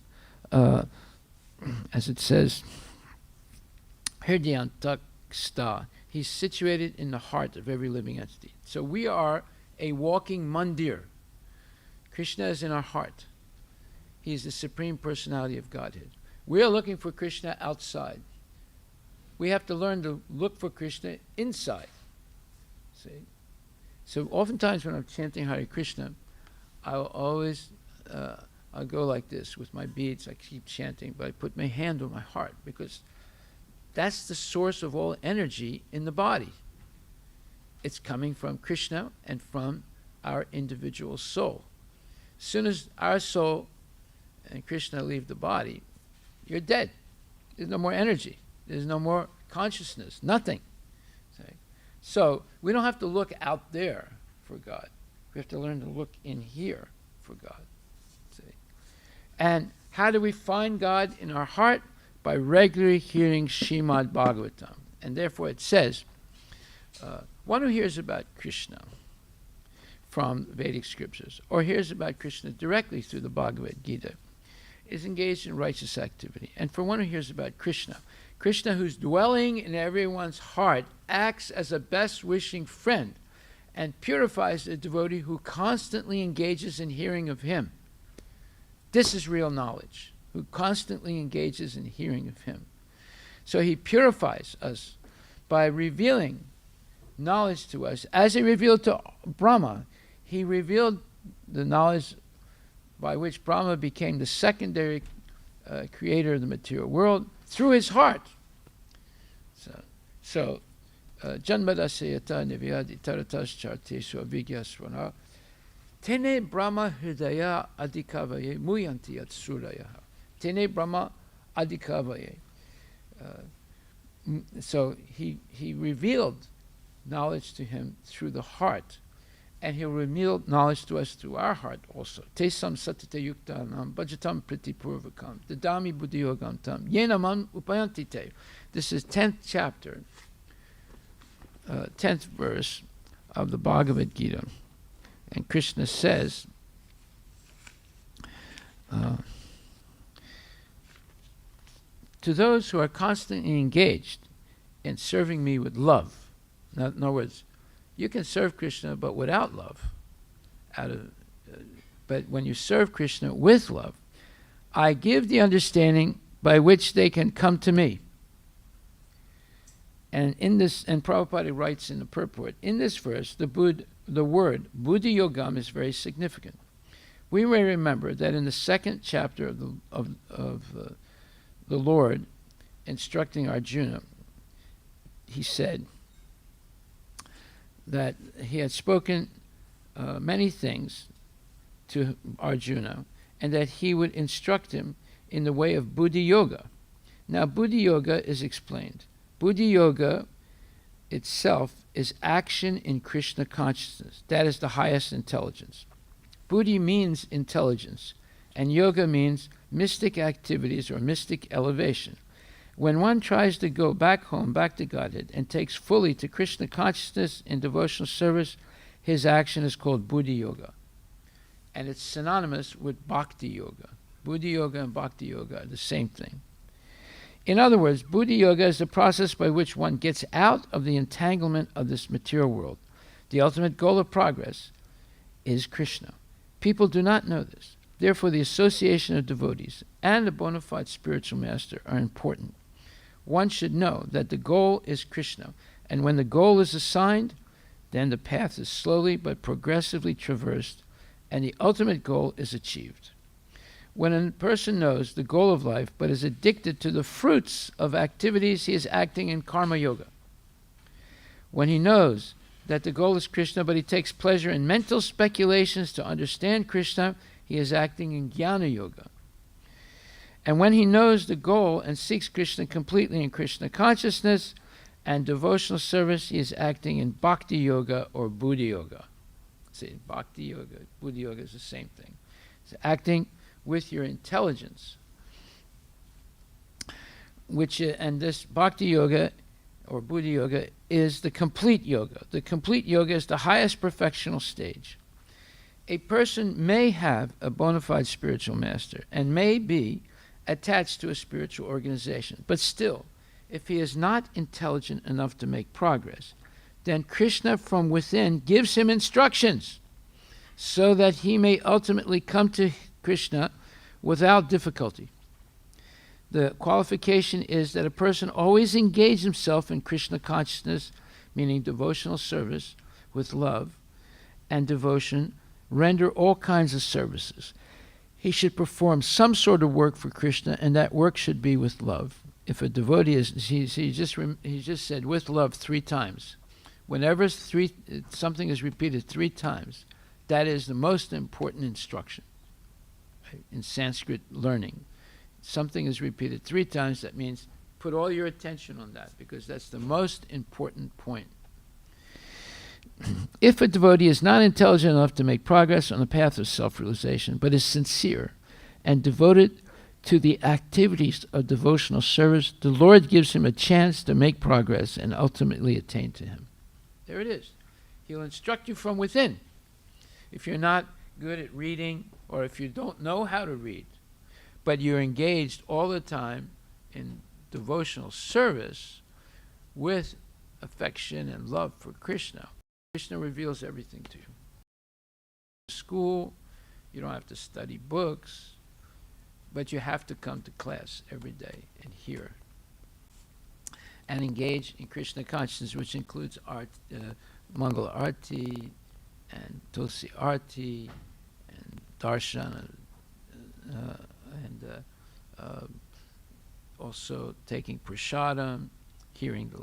as it says, Hridyantaksta. He's situated in the heart of every living entity. So we are a walking mandir. Krishna is in our heart. He is the Supreme Personality of Godhead. We are looking for Krishna outside. We have to learn to look for Krishna inside. See? So oftentimes when I'm chanting Hare Krishna, I'll always, I'll go like this with my beads. I keep chanting, but I put my hand on my heart because that's the source of all energy in the body. It's coming from Krishna and from our individual soul. As soon as our soul and Krishna leave the body, you're dead. There's no more energy. There's no more consciousness. Nothing. See? So we don't have to look out there for God. We have to learn to look in here for God. See? And how do we find God in our heart? By regularly hearing Srimad Bhagavatam. And therefore it says, one who hears about Krishna from Vedic scriptures, or hears about Krishna directly through the Bhagavad Gita, is engaged in righteous activity. And for one who hears about Krishna, Krishna who's dwelling in everyone's heart acts as a best-wishing friend and purifies the devotee who constantly engages in hearing of him. This is real knowledge, who constantly engages in hearing of him. So he purifies us by revealing knowledge to us. As he revealed to Brahma, he revealed the knowledge by which Brahma became the secondary creator of the material world through his heart. So, Janmadasayata Nivyadi Taratas Chartesu Avigyasvana Tene Brahma Hridaya Adhikavaye Muyanti Atsuraya. Tene Brahma Adhikavaye. So he revealed knowledge to him through the heart, and he'll reveal knowledge to us through our heart also. Tesam satite yuktanam bhajatam priti purvakam dadami buddhiyogam tam yenamam upayanti te. This is 10th chapter, 10th verse of the Bhagavad Gita. And Krishna says, to those who are constantly engaged in serving me with love. In other words, you can serve Krishna but without love. But when you serve Krishna with love, I give the understanding by which they can come to me. And in this, and Prabhupada writes in the purport, in this verse, the word Buddhi Yogam is very significant. We may remember that in the 2nd chapter of the Lord instructing Arjuna, he said that he had spoken many things to Arjuna and that he would instruct him in the way of Buddhi Yoga. Now, Buddhi Yoga is explained. Buddhi Yoga itself is action in Krishna consciousness. That is the highest intelligence. Buddhi means intelligence, and yoga means mystic activities or mystic elevation. When one tries to go back home, back to Godhead, and takes fully to Krishna consciousness in devotional service, his action is called Buddhi Yoga. And it's synonymous with Bhakti Yoga. Buddhi Yoga and Bhakti Yoga are the same thing. In other words, Buddhi Yoga is the process by which one gets out of the entanglement of this material world. The ultimate goal of progress is Krishna. People do not know this. Therefore, the association of devotees and a bona fide spiritual master are important. One should know that the goal is Krishna, and when the goal is assigned, then the path is slowly but progressively traversed, and the ultimate goal is achieved. When a person knows the goal of life but is addicted to the fruits of activities, he is acting in karma yoga. When he knows that the goal is Krishna but he takes pleasure in mental speculations to understand Krishna, he is acting in jnana yoga. And when he knows the goal and seeks Krishna completely in Krishna consciousness and devotional service, he is acting in bhakti yoga or buddhi yoga. See, bhakti yoga, buddhi yoga is the same thing. It's acting with your intelligence. and this Bhakti Yoga or Buddha Yoga is the complete yoga. The complete yoga is the highest perfectional stage. A person may have a bona fide spiritual master and may be attached to a spiritual organization, but still, if he is not intelligent enough to make progress, then Krishna from within gives him instructions so that he may ultimately come to Krishna without difficulty. The qualification is that a person always engage himself in Krishna consciousness, meaning devotional service with love and devotion, render all kinds of services. He should perform some sort of work for Krishna, and that work should be with love. If a devotee is, he just said with love 3 times. Whenever something is repeated 3 times, that is the most important instruction in Sanskrit learning. Something is repeated 3 times, that means put all your attention on that, because that's the most important point. If a devotee is not intelligent enough to make progress on the path of self-realization, but is sincere and devoted to the activities of devotional service, the Lord gives him a chance to make progress and ultimately attain to him. There it is. He'll instruct you from within. If you're not good at reading, or if you don't know how to read, but you're engaged all the time in devotional service with affection and love for Krishna, Krishna reveals everything to you. School, you don't have to study books, but you have to come to class every day and hear and engage in Krishna consciousness, which includes Mangala Aarti and Tulsi Aarti and Darshan and also taking prasadam, hearing the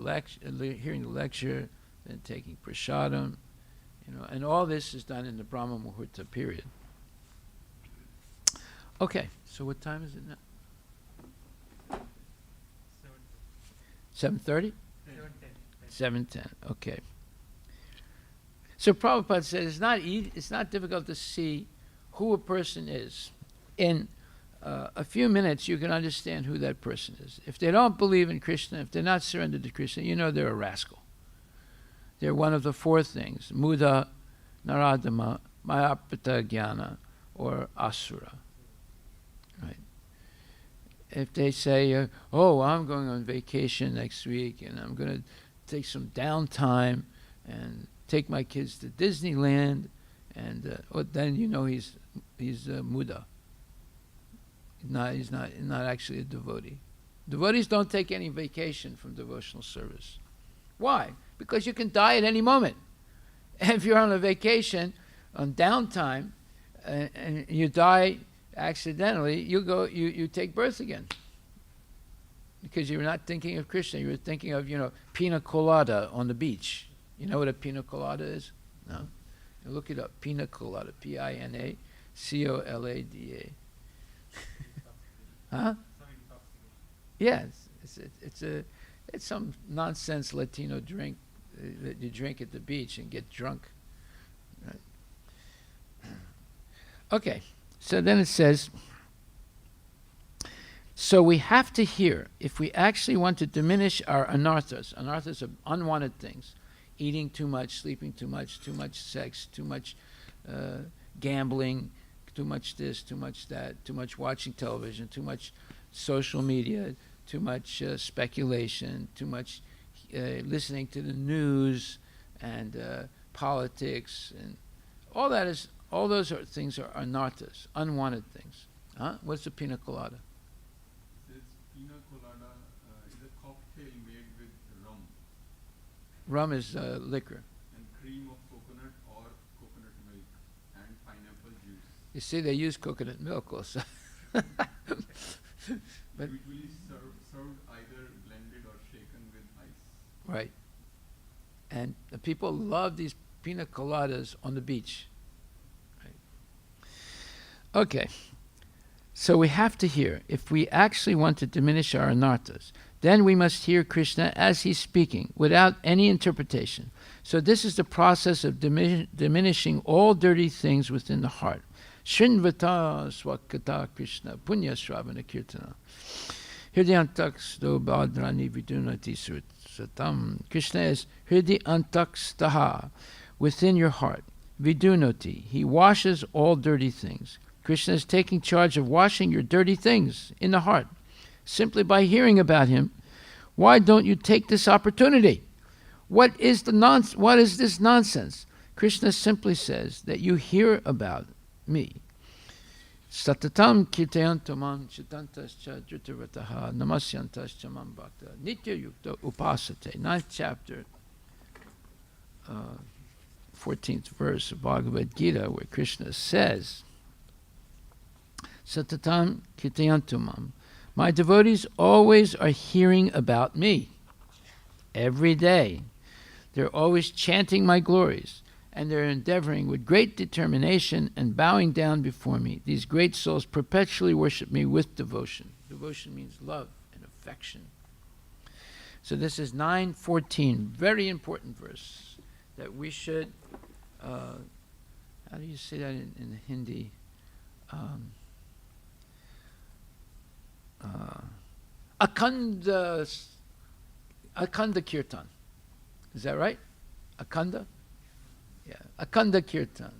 lecture, then taking prasadam, and all this is done in the Brahma Muhurta period. Okay, so what time is it now? 7:30? 7:10. Okay. So Prabhupada said it's not difficult to see who a person is. In a few minutes, you can understand who that person is. If they don't believe in Krishna, if they're not surrendered to Krishna, they're a rascal. They're one of the 4 things: Muda, Naradama, Mayapita Jnana, or Asura. Right? If they say, I'm going on vacation next week and I'm going to take some downtime and take my kids to Disneyland, and then he's Muda. He's not actually a devotee. Devotees don't take any vacation from devotional service. Why? Because you can die at any moment. And if you're on a vacation, on downtime, and you die accidentally, you take birth again. Because you're not thinking of Krishna, you're thinking of, pina colada on the beach. You know what a pina colada is? No? You look it up, pina colada, Pinacolada. Huh? Yeah, it's some nonsense Latino drink that you drink at the beach and get drunk. Right. Okay, so then it says, so we have to hear, if we actually want to diminish our anarthas are unwanted things, eating too much, sleeping too much sex, too much gambling, too much this, too much that, too much watching television, too much social media, too much speculation, too much listening to the news and politics, and all those things are anarthas, unwanted things. Huh? What's a pina colada? This pina colada is a cocktail made with rum. Rum is liquor. And cream of coconut or coconut milk and pineapple juice. You see, they use coconut milk also. But it will be served either blended or shaken with ice. Right. And the people love these pina coladas on the beach. Right. Okay. So we have to hear. If we actually want to diminish our anarthas, then we must hear Krishna as he's speaking, without any interpretation. So this is the process of diminishing all dirty things within the heart. Shrinvata swakata Krishna punya shravana kirtana. Hridyantaksto Badrani Vidunati Satam. Krishna is Hridyantakstaha, within your heart. Vidunoti, he washes all dirty things. Krishna is taking charge of washing your dirty things in the heart. Simply by hearing about him, why don't you take this opportunity? What is this nonsense? Krishna simply says that you hear about me. Satatam kirtayantamam chitantascha dhritarataha namasyantascha mam bhakta nitya yukta upasate. 9th chapter, 14th verse of Bhagavad Gita, where Krishna says, Satatam kirtayantamam, my devotees always are hearing about me. Every day. They're always chanting my glories, and they're endeavoring with great determination and bowing down before me. These great souls perpetually worship me with devotion. Devotion means love and affection. So this is 9:14, very important verse that we should, how do you say that in Hindi? Akhanda Kirtan. Is that right? Akhanda? Yeah, Akhanda Kirtan.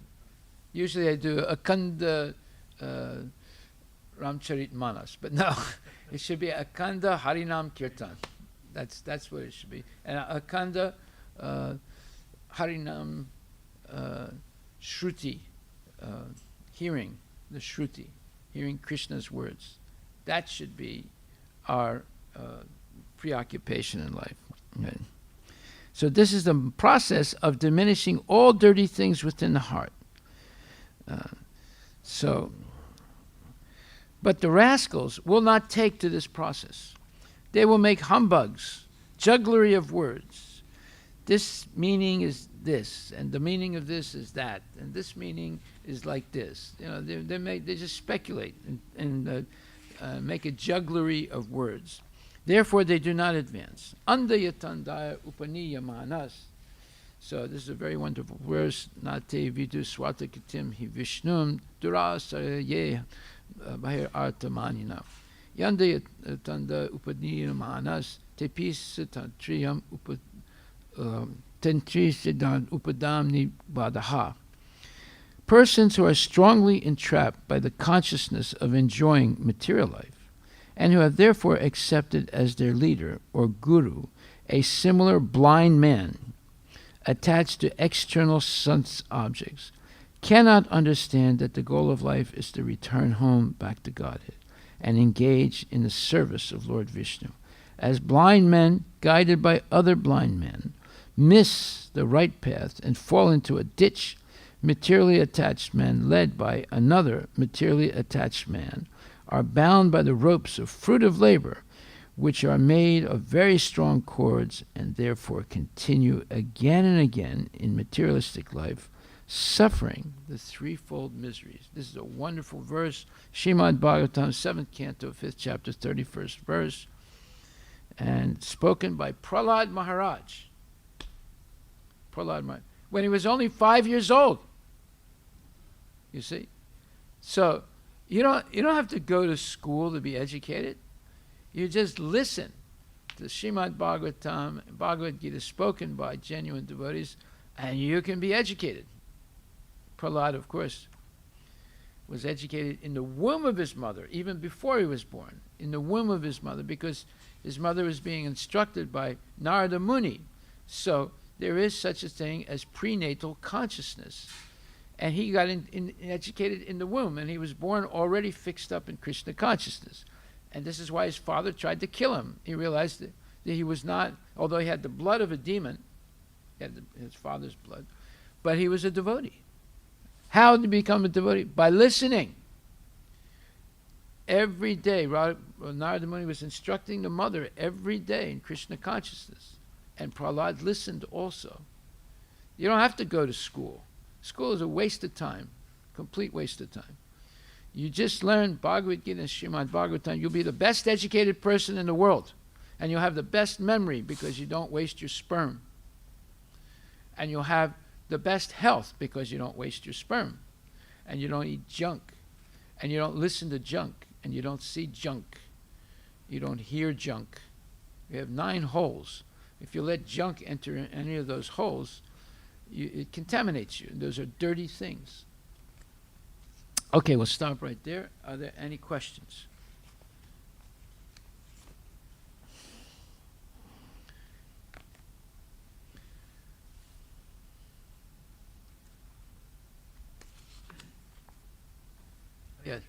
Usually I do Akhanda Ramcharit Manas, but no, it should be Akhanda Harinam Kirtan. That's what it should be. And Akhanda Harinam Shruti, hearing the Shruti, hearing Krishna's words. That should be our preoccupation in life. Okay. So this is the process of diminishing all dirty things within the heart. But the rascals will not take to this process. They will make humbugs, jugglery of words. This meaning is this, and the meaning of this is that, and this meaning is like this. You know, they just speculate and make a jugglery of words. Therefore, they do not advance. Andayatandaya upaniyamanas. So this is a very wonderful verse. Nate vidu swatakitim hi vishnum durasaye bahir artamanina. Yandayatanda upaniyamanas tepisatatriyam tentrisidan upadamni badaha. Persons who are strongly entrapped by the consciousness of enjoying material life, and who have therefore accepted as their leader or guru a similar blind man attached to external sense objects, cannot understand that the goal of life is to return home back to Godhead and engage in the service of Lord Vishnu. As blind men, guided by other blind men, miss the right path and fall into a ditch, materially attached men led by another materially attached man are bound by the ropes of fruit of labor, which are made of very strong cords, and therefore continue again and again in materialistic life, suffering the threefold miseries. This is a wonderful verse, Srimad Bhagavatam, 7th canto, 5th chapter, 31st verse, and spoken by Prahlad Maharaj. Prahlad Maharaj, when he was only 5 years old. You see? So, you don't have to go to school to be educated. You just listen to Srimad Bhagavatam, Bhagavad Gita spoken by genuine devotees, and you can be educated. Prahlad, of course, was educated in the womb of his mother, even before he was born, in the womb of his mother, because his mother was being instructed by Narada Muni. So there is such a thing as prenatal consciousness. And he got educated in the womb, and he was born already fixed up in Krishna consciousness. And this is why his father tried to kill him. He realized that he was not, although he had the blood of a demon, he had his father's blood, but he was a devotee. How did he become a devotee? By listening. Every day, Narada Muni was instructing the mother every day in Krishna consciousness. And Prahlad listened also. You don't have to go to school. School is a waste of time, complete waste of time. You just learn Bhagavad Gita and Srimad Bhagavatam, you'll be the best educated person in the world. And you'll have the best memory because you don't waste your sperm. And you'll have the best health because you don't waste your sperm. And you don't eat junk. And you don't listen to junk. And you don't see junk. You don't hear junk. You have 9 holes. If you let junk enter any of those holes, it contaminates you. Those are dirty things. Okay, we'll stop right there. Are there any questions? Yes.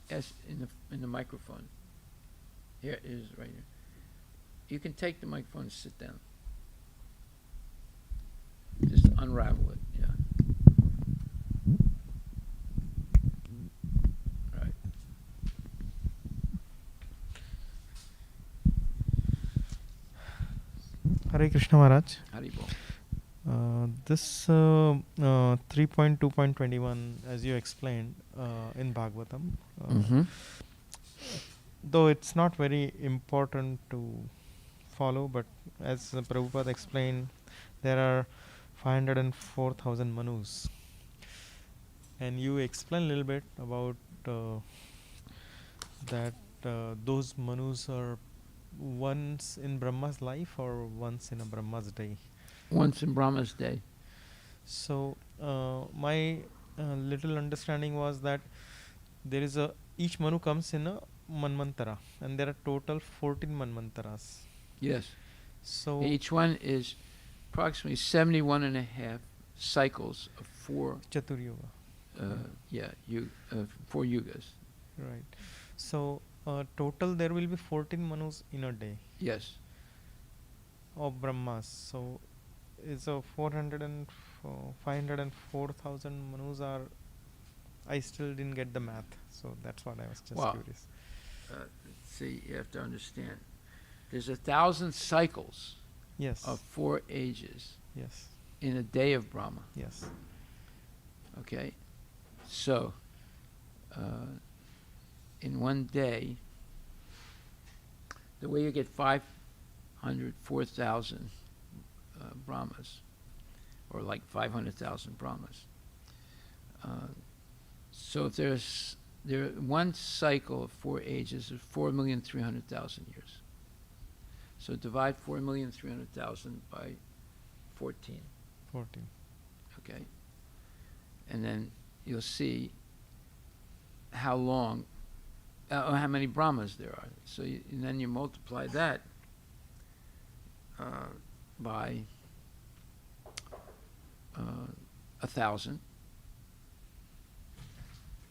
Yes, in the microphone. Here it is, right here. You can take the microphone and sit down. Just unravel it, yeah. Right. Hare Krishna Maharaj. Haribol. This 3.2.21, as you explained in Bhagavatam, though it's not very important to follow, but as Prabhupada explained, there are 504,000 manus. And you explain a little bit about that those manus are once in Brahma's life or once in a Brahma's day? Once in Brahma's day. So my little understanding was that there is each manu comes in a manvantara, and there are total 14 manvantaras. Yes. So each one is approximately 71 and a half cycles of 4 Chaturyuga. 4 yugas. Right. So total there will be 14 manus in a day. Yes. Of Brahmas. So is a 504,000 manus are. I still didn't get the math, so that's what I was just curious. See, you have to understand. There's 1,000 cycles. Yes. Of 4 ages. Yes. In a day of Brahma. Yes. Okay. So, in one day, the way you get 504,000 Brahmas, or like 500,000 Brahmas. So if one cycle of 4 ages is 4,300,000 years. So divide 4,300,000 by 14. 14. Okay. And then you'll see how long, how many Brahmas there are. So and then you multiply that by 1,000,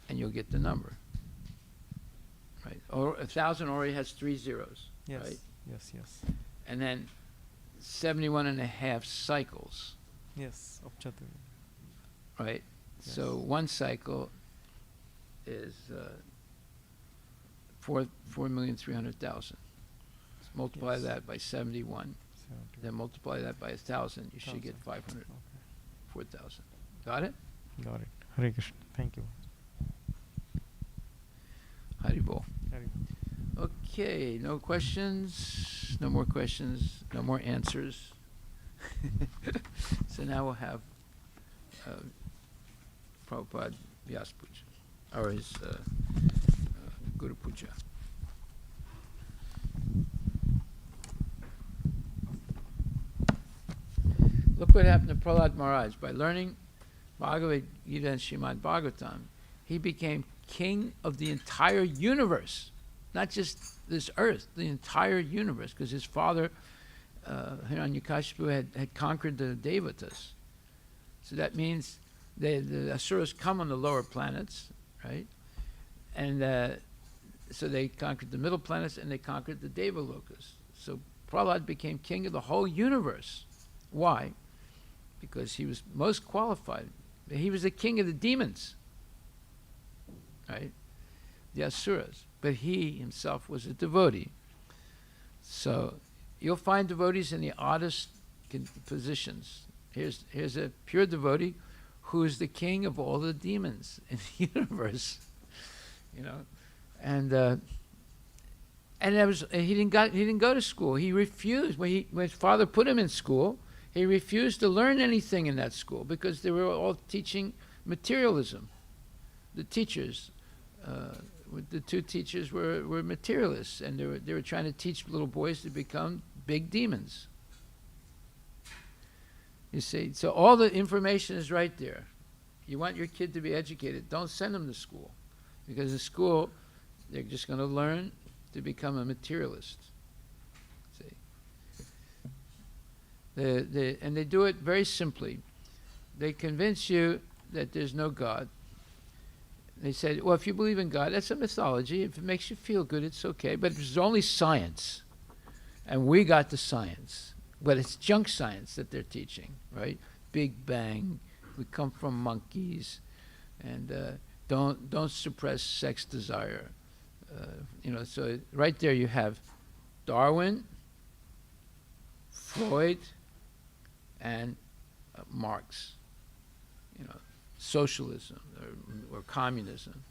and you'll get the number. Right. Or 1,000 already has 3 zeros. Yes. Right? Yes. Yes. And then 71 and a half cycles. Yes. Of Chaturya. Right. Yes. So one cycle is 4,300,000. Multiply Yes. that by 71. Then multiply that by 1,000. You should get 500. 4,000. Got it? Got it. Hare Krishna. Thank you. Haribol. Haribol. Okay, no questions, no more questions, no more answers. So now we'll have Prabhupada Vyas Puja, or his Guru Puja. Look what happened to Prahlad Maharaj. By learning Bhagavad Gita and Srimad Bhagavatam, he became king of the entire universe, not just this earth, the entire universe, because his father, Hiranyakashipu, had conquered the Devatas. So that means the Asuras come on the lower planets, right? And so they conquered the middle planets and they conquered the Devalokas. So Prahlad became king of the whole universe. Why? Because he was most qualified. He was the king of the demons, right? The Asuras. But he himself was a devotee. So you'll find devotees in the oddest positions. Here's a pure devotee who is the king of all the demons in the universe, you know, and he didn't go to school. He refused when his father put him in school. He refused to learn anything in that school because they were all teaching materialism. The teachers the two teachers were materialists, and they were trying to teach little boys to become big demons. You see, so all the information is right there. You want your kid to be educated, don't send them to school, because in school they're just going to learn to become a materialist. See, and they do it very simply. They convince you that there's no God. They said, well, if you believe in God, that's a mythology. If it makes you feel good, it's okay. But it's only science. And we got the science. But it's junk science that they're teaching, right? Big Bang, we come from monkeys, and don't suppress sex desire. So right there you have Darwin, Freud, and Marx. Socialism or communism.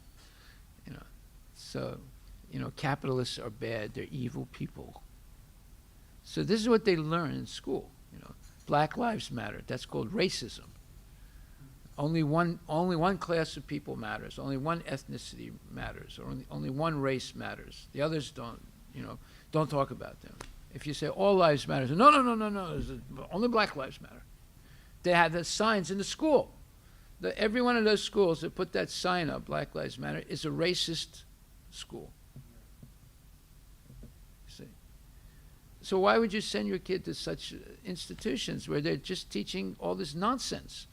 So capitalists are bad. They're evil people. So this is what they learn in school. Black Lives Matter. That's called racism. Only one class of people matters. Only one ethnicity matters. Or only one race matters. The others don't talk about them. If you say all lives matter, no. Only Black Lives Matter. They have the signs in the school. Every one of those schools that put that sign up, Black Lives Matter, is a racist school. See? So why would you send your kid to such institutions where they're just teaching all this nonsense?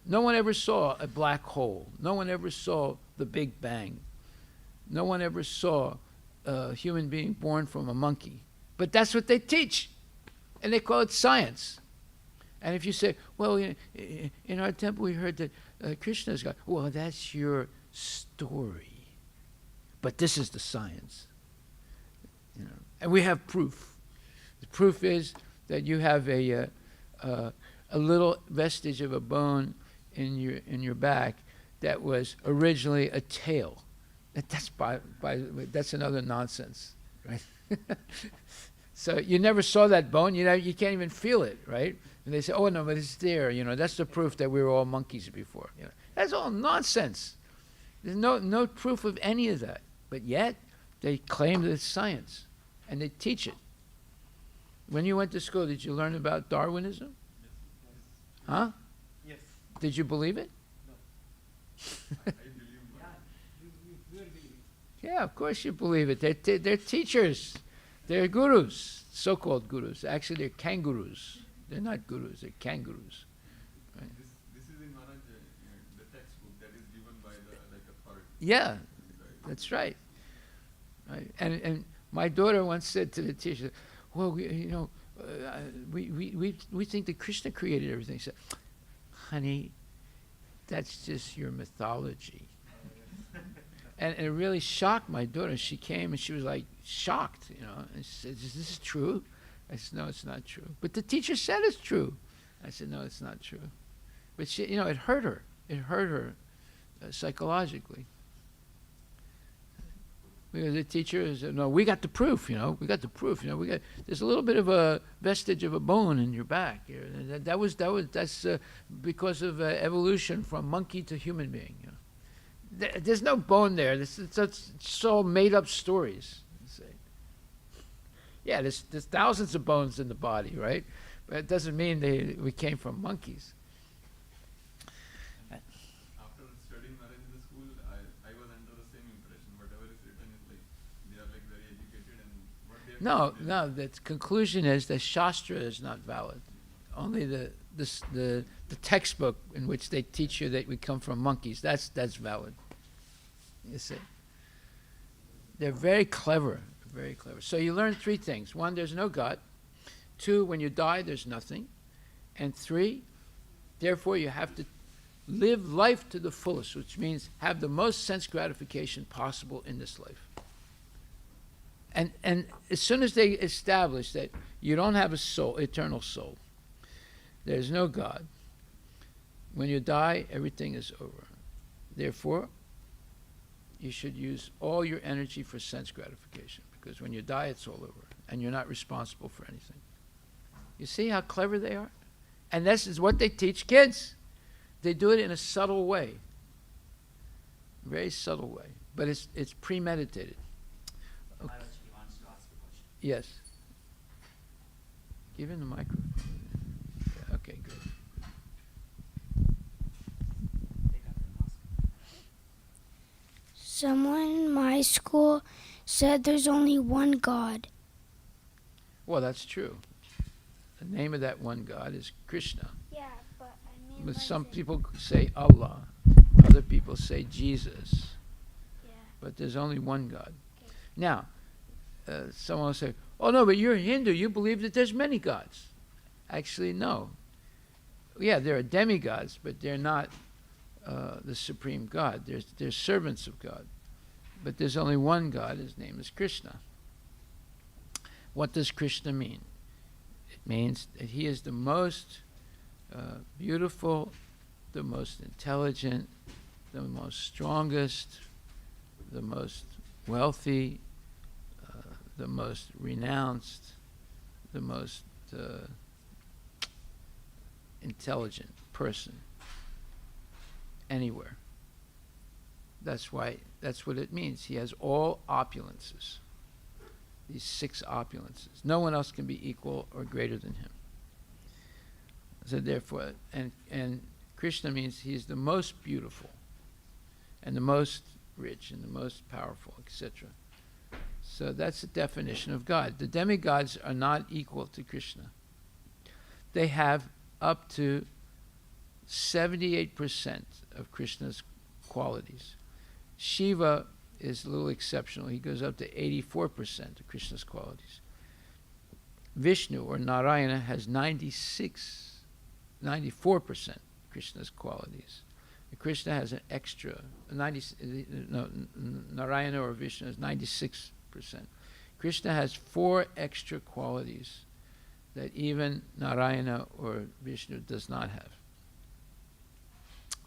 No one ever saw a black hole. No one ever saw the Big Bang. No one ever saw a human being born from a monkey. But that's what they teach, and they call it science. And if you say, well, in our temple we heard that Krishna is God. Well, that's your story. But this is the science. And we have proof. The proof is that you have a little vestige of a bone in your back that was originally a tail. That's another nonsense, right? So you never saw that bone. You can't even feel it, right? And they say, oh, no, but it's there. That's the proof that we were all monkeys before. That's all nonsense. There's no proof of any of that. But yet, they claim that it's science, and they teach it. When you went to school, did you learn about Darwinism? Huh? Yes. Did you believe it? I believe Yeah, of course you believe it. They're teachers. They're gurus, so-called gurus. Actually, they're kangaroos. They're not gurus, they're kangaroos. Right? This is in Maharaj, the textbook that is given by the authority. Yeah, that's right. And my daughter once said to the teacher, well, we think that Krishna created everything. She said, honey, that's just your mythology. And it really shocked my daughter. She came and she was like shocked, and she said, is this true? I said, no, it's not true. But the teacher said it's true. I said, no, it's not true. But she, it hurt her. It hurt her psychologically. Because the teacher said, no, we got the proof, we got the proof, there's a little bit of a vestige of a bone in your back. That's because of evolution from monkey to human being. There's no bone there. It's all made up stories. Yeah, there's thousands of bones in the body, right? But it doesn't mean we came from monkeys. After studying Maharaj in the school, I was under the same impression. Whatever is written is they are very educated, and what they are No. The conclusion is that Shastra is not valid. Only the textbook in which they teach you that we come from monkeys, that's valid. You see. They're very clever. Very clever. So you learn three things. One, there's no God. Two, when you die, there's nothing. And three, therefore you have to live life to the fullest, which means have the most sense gratification possible in this life. And as soon as they establish that you don't have a soul, eternal soul, there's no God, when you die, everything is over. Therefore, you should use all your energy for sense gratification, because when you die, it's all over, and you're not responsible for anything. You see how clever they are? And this is what they teach kids. They do it in a subtle way, very subtle way. but it's premeditated. Okay. Yes. Give him the microphone. Yeah, okay, good. Someone in my school said there's only one God. Well, that's true. The name of that one God is Krishna. Yeah, but I mean, But like some the- people say Allah. Other people say Jesus. Yeah. But there's only one God. Okay. Now, someone will say, oh, no, but you're Hindu. You believe that there's many gods. Actually, no. Yeah, there are demigods, but they're not the supreme God. They're servants of God. But there's only one God. His name is Krishna. What does Krishna mean? It means that he is the most beautiful, the most intelligent, the most strongest, the most wealthy, the most renounced, the most intelligent person anywhere. That's what it means. He has all opulences, these 6 opulences. No one else can be equal or greater than him. So therefore, and Krishna means he is the most beautiful and the most rich and the most powerful, etc. So that's the definition of God. The demigods are not equal to Krishna. They have up to 78% of Krishna's qualities. Shiva is a little exceptional. He goes up to 84% of Krishna's qualities. Vishnu or Narayana has 94% Krishna's qualities. Krishna has an extra, Narayana or Vishnu has 96%. Krishna has 4 extra qualities that even Narayana or Vishnu does not have.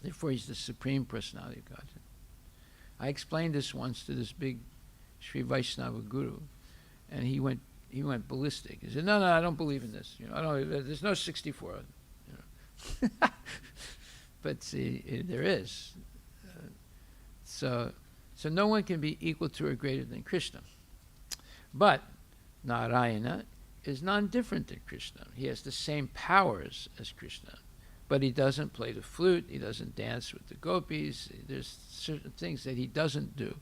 Therefore, he's the Supreme Personality of Godhead. I explained this once to this big Sri Vaishnava guru, and he went ballistic. He said, "No, I don't believe in this. There's no 64." But see, there is. So no one can be equal to or greater than Krishna. But Narayana is non-different than Krishna. He has the same powers as Krishna, but he doesn't play the flute. He doesn't dance with the gopis. There's certain things that he doesn't do.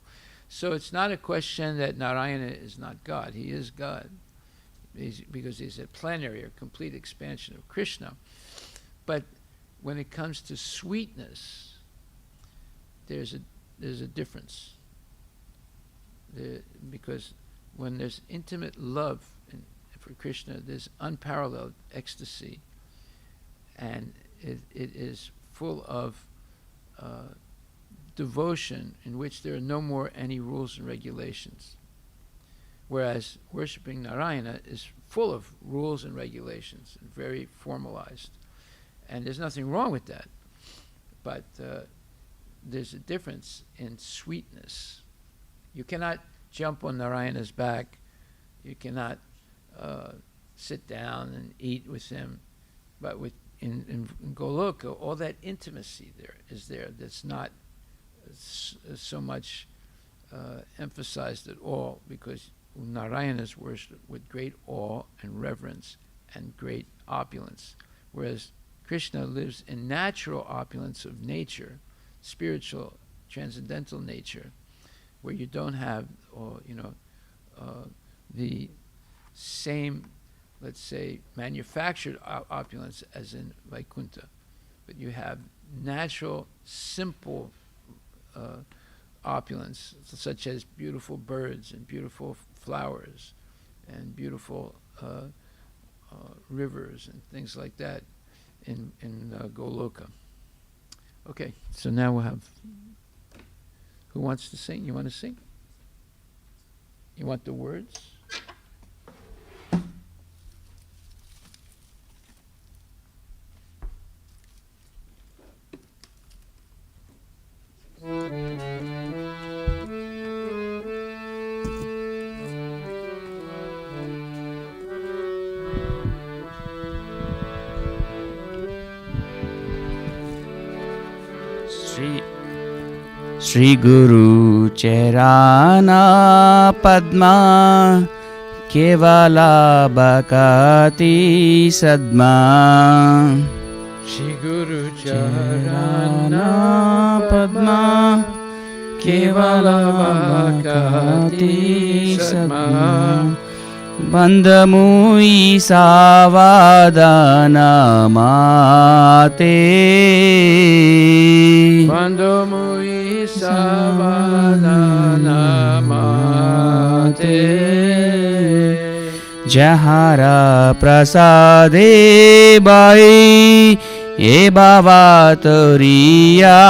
So it's not a question that Narayana is not God. He is God, because he's a plenary or complete expansion of Krishna. But when it comes to sweetness, there's a difference. Because when there's intimate love for Krishna, there's unparalleled ecstasy, and it is full of devotion in which there are no more any rules and regulations. Whereas worshipping Narayana is full of rules and regulations and very formalized. And there's nothing wrong with that. But there's a difference in sweetness. You cannot jump on Narayana's back. You cannot sit down and eat with him. But in Goloka, all that intimacy is there that's not so much emphasized at all, because Narayana is worshipped with great awe and reverence and great opulence, whereas Krishna lives in natural opulence of nature, spiritual, transcendental nature, where you don't have, the same, let's say, manufactured opulence as in Vaikuntha, but you have natural, simple opulence, such as beautiful birds and beautiful flowers and beautiful rivers and things like that in Goloka. Okay, so now we'll have, who wants to sing? You want to sing? You want the words? Shri Guru Charana Padma Kevala Bhakati Sadma. Shri Guru Charana Padma Kevala Bhakati Sadma. Bandhamui Savadana Mate. Bandhamui Savadana Mate. Jahara Prasade Bai E Baba Toriya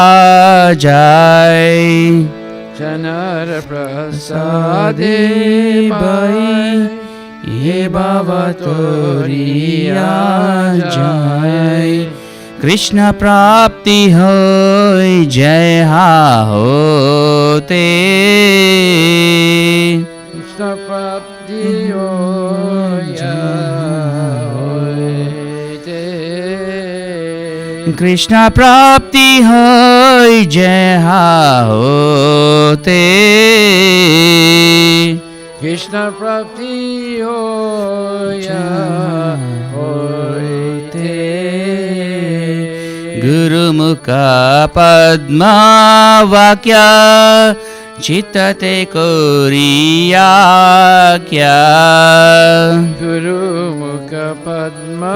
Jai. Janara Prasade Bai Ye Baba Toriya Jai. Krishna Prapti Hoy Jai Ha Hote. Krishna Prapti Hoya Hoite. Krishna Prapti Hoy Jai Ha Hote. Krishna Prapti Hoya Hoite. Guru Mukha Padma Vakya Chitate Koriya Kya. Guru Mukha Padma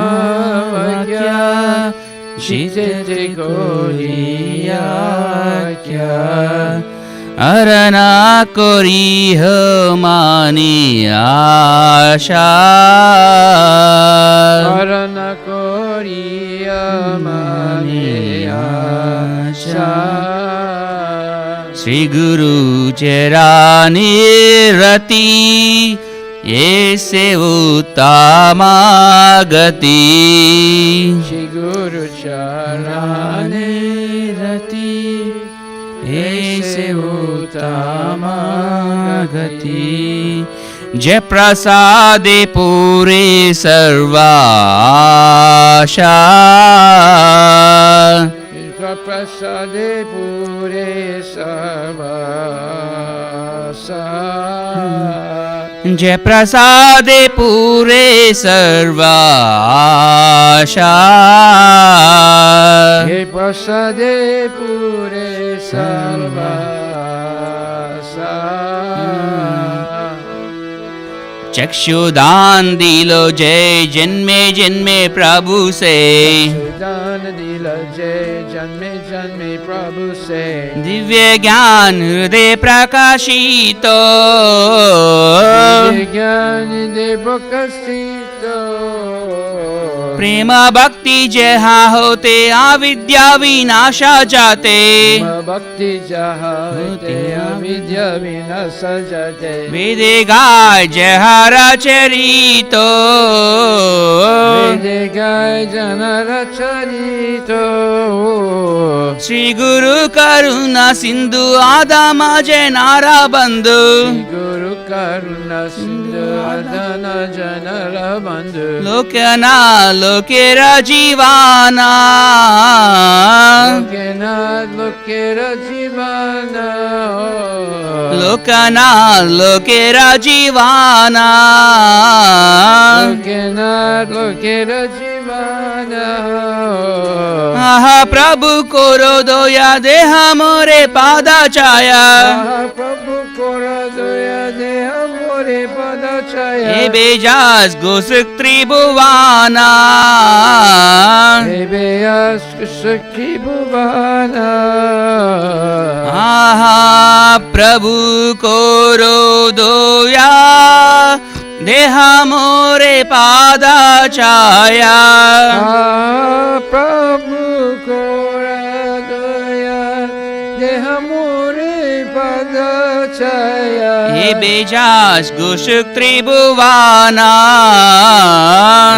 Vakya Chitate Koriya Kya. Arana Kori Mani Asha. Arana Kori Mani Asha. Shri Guru Charani Rati Yese Uttama Gati. Shri Guru Charani Rati Ese Uttama Gati. Jai Prasade Pure Sarvasha. Prasade Pure Sarvasa. Jai Prasade Pure Sarvasha. Jai Prasade Pure Sarvasa. चक्षुदान दिलो जय जन्मे जन्मे प्रभु से. दान दिल जय जन्मे जन्मे प्रभु से. दिव्य ज्ञान हृदय प्रकाशितो. दिव्य ज्ञान हृदय प्रकाशितो. प्रेम भक्ति जहाँ होते अविद्या विनाशा जाते. भक्ति जहाँ होते अविद्या विनाश जाते. वेदे गाय जहरा चरितो. वेदे गाय जनरा चरितो. श्री गुरु करुणा सिंधु आदम जनारा बंधु. गुरु करुणा सिंधु आदम जनरा बंधु. लोकना लोकेरा जीवाना. लोकना लोकेरा जीवाना. लोकना लोकेरा जीवाना. लोकना लोकेरा जीवाना. आहा प्रभु कोरो दया देह मोरे पादा छाया. प्रभु कोरो दया देह मोरे पादा छाया. हे बेजास गोसुक त्रिभुवाना. हे बेजास गोसुक त्रिभुवाना. आहा प्रभु कोरो दया देह मोरे पादा छाया. प्रभु कोरा दया देह मोरे पादा छाया. हे बेजास गोसुक त्रिभुवाना.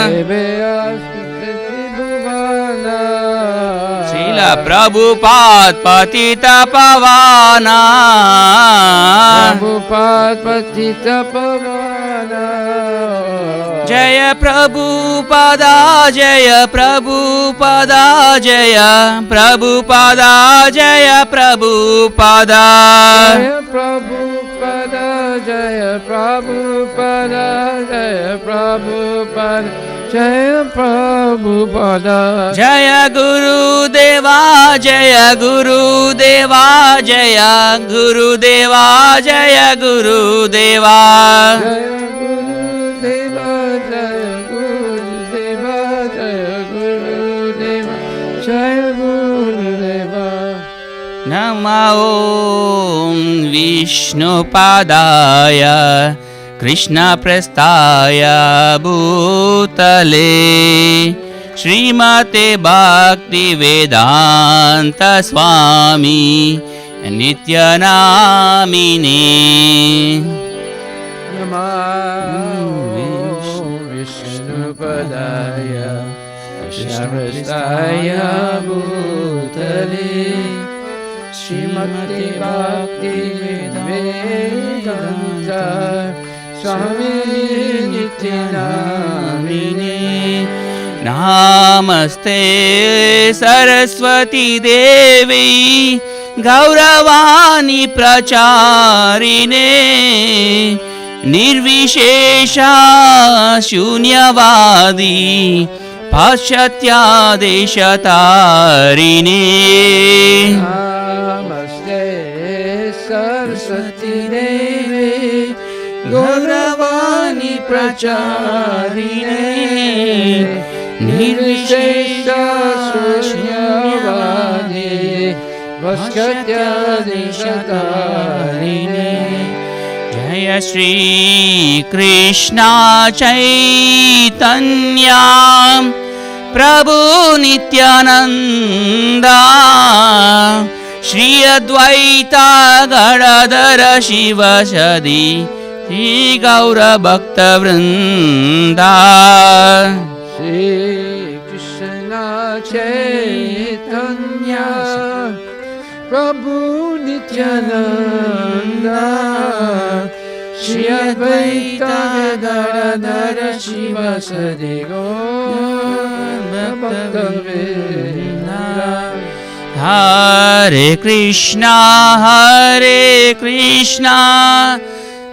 हे बेजास गोसुक त्रिभुवाना. Srila Prabhupada Patita Pavana. Prabhupada Patita Pavana. Jaya Prabhupada, Jaya Prabhupada, Jaya Prabhupada, Jaya Prabhupada. Jaya Prabhupada, Jaya Prabhupada, Jaya Prabhupada, Jaya Prabhupada. Jaya Guru Deva, Jaya Guru Deva, Jaya Guru Deva, Jaya Guru Deva. Jaya Guru Deva, Jaya Guru Deva, Jaya Guru Deva, Jaya Guru Deva. Nama Om Vishnu Padaya Krishna Prestaya Bhutale Srimate Bhakti Vedanta Swami Nityanamine. Namo Vishnu Padaya Krishna Prestaya Bhutale Srimati Bhakti Vedanta Swami Nityanamine. Namaste Saraswati Devi Gauravani Pracharine Nirvishesha Shunyavadi Paschatya Deshatarine. Namaste Saraswati Devi Gauravani Pracharine Nirvishesha Shunyavadi Paschatya Deshatarine. Jaya Shri Krishna Chaitanya Prabhu Nityananda Shri Advaita Gadadhara Shiva Shadi Shri Gaura Bhakta Vrinda. Shri Krishna Chaitanya Prabhu Nityananda Shri Advaita Gadadhara Shiva Sadi Gaura Bhakta Vrinda. Hare Krishna, Hare Krishna,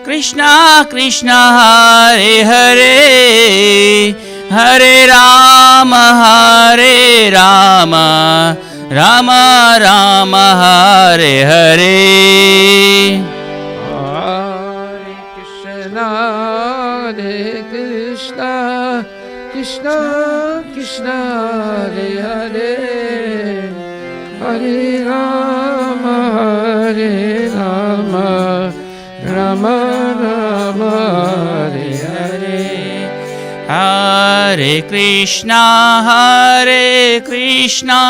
Krishna Krishna, Hare Hare, Hare Rama, Hare Rama, Rama Rama, Hare Hare. Hare Krishna, Hare Krishna, Krishna Krishna, Hare Hare, Hare Rama, Hare Rama, Rama Rama, Hare Hare. Hare Krishna, Hare Krishna,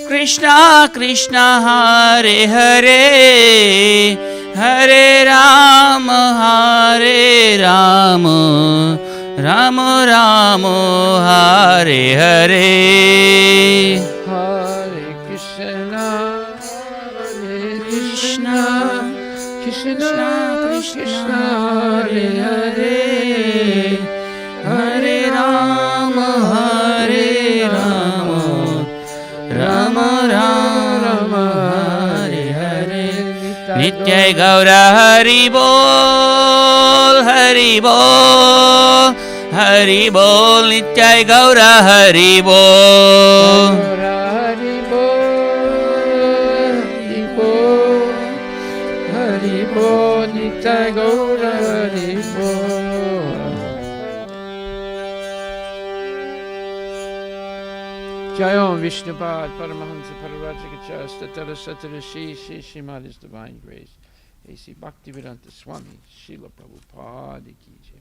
Krishna Krishna, Hare Hare, Hare Rama, Hare Rama, Rama Rama, Hare Hare. Hare Krishna, Hare Krishna, Krishna Krishna, Hare Hare, Hare Rama, Hare Rama, Rama Rama, Hare Hare. Nitya Gaura Hari Bol, Hari Bol, Hari Bol, Nitya Gaura Hari Bol. Hari Bol, Hari Bol, Hari Bol, Nitai Gaura Hari Bol. Jayom Vishnupad Paramahansa Pararajakacha Statara Satara Shri Shrimad His Divine Grace A.C. Bhaktivedanta Swami Srila Prabhupada Ki Jai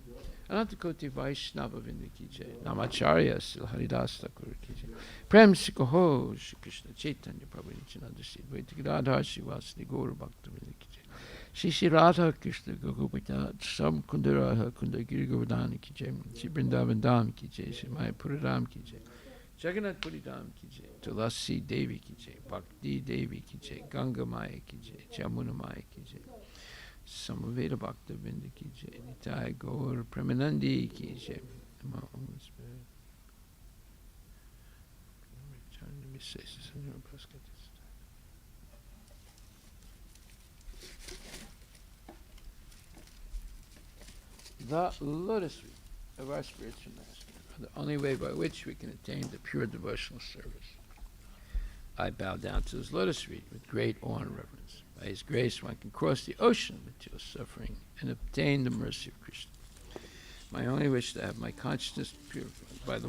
Anantakoti Vaishnava Vinda Ki Jai Namacharya Srila Haridas Thakur Ki Jai Prem Sikoho Shri Krishna Chaitanya Prabhu Nityananda Sri Advaita Gadadhar Srivasadi Gaura Bhaktivedanta Ki Jai Shri Shri Radha Krishna Gopinath Sam Kundara Kunda Giri Govardhana Ki Jai Shri Vrindavan Dham Ki Jai Shri Mayapura Dham Ki Jai Jagannath Puri Dham ki jai, Tulasi Devi ki jai, Bhakti Devi ki jai, Ganga Maya ki jai, Jamuna Maya ki jai, Samaveda Bhakta Vrinda ki jai, Nitai Gaur Premanandi ki jai. The lotus feet of our spiritual master are the only way by which we can attain the pure devotional service. I bow down to his lotus feet with great awe and reverence. By his grace, one can cross the ocean of material suffering and obtain the mercy of Krishna. My only wish is to have my consciousness purified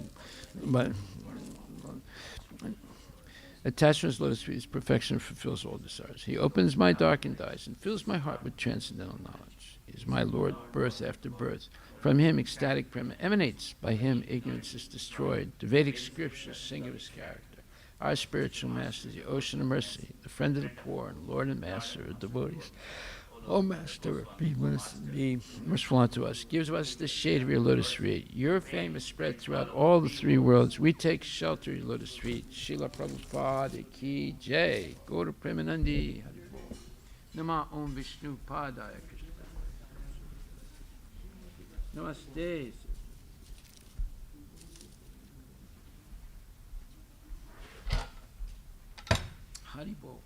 by attachment to his lotus feet is perfection and fulfills all desires. He opens my darkened eyes and fills my heart with transcendental knowledge. He is my Lord, birth after birth. From him, ecstatic prema emanates. By him, ignorance is destroyed. The Vedic scriptures sing of his character. Our spiritual master is the ocean of mercy, the friend of the poor, and Lord and master of devotees. O Master, be merciful unto us. Give to us the shade of your lotus feet. Your fame is spread throughout all the three worlds. We take shelter of your lotus feet. Srila Prabhupada ki jai. Gaura Premanandi. Nama Om Vishnu Padaya Krishna. Namaste. Haribol.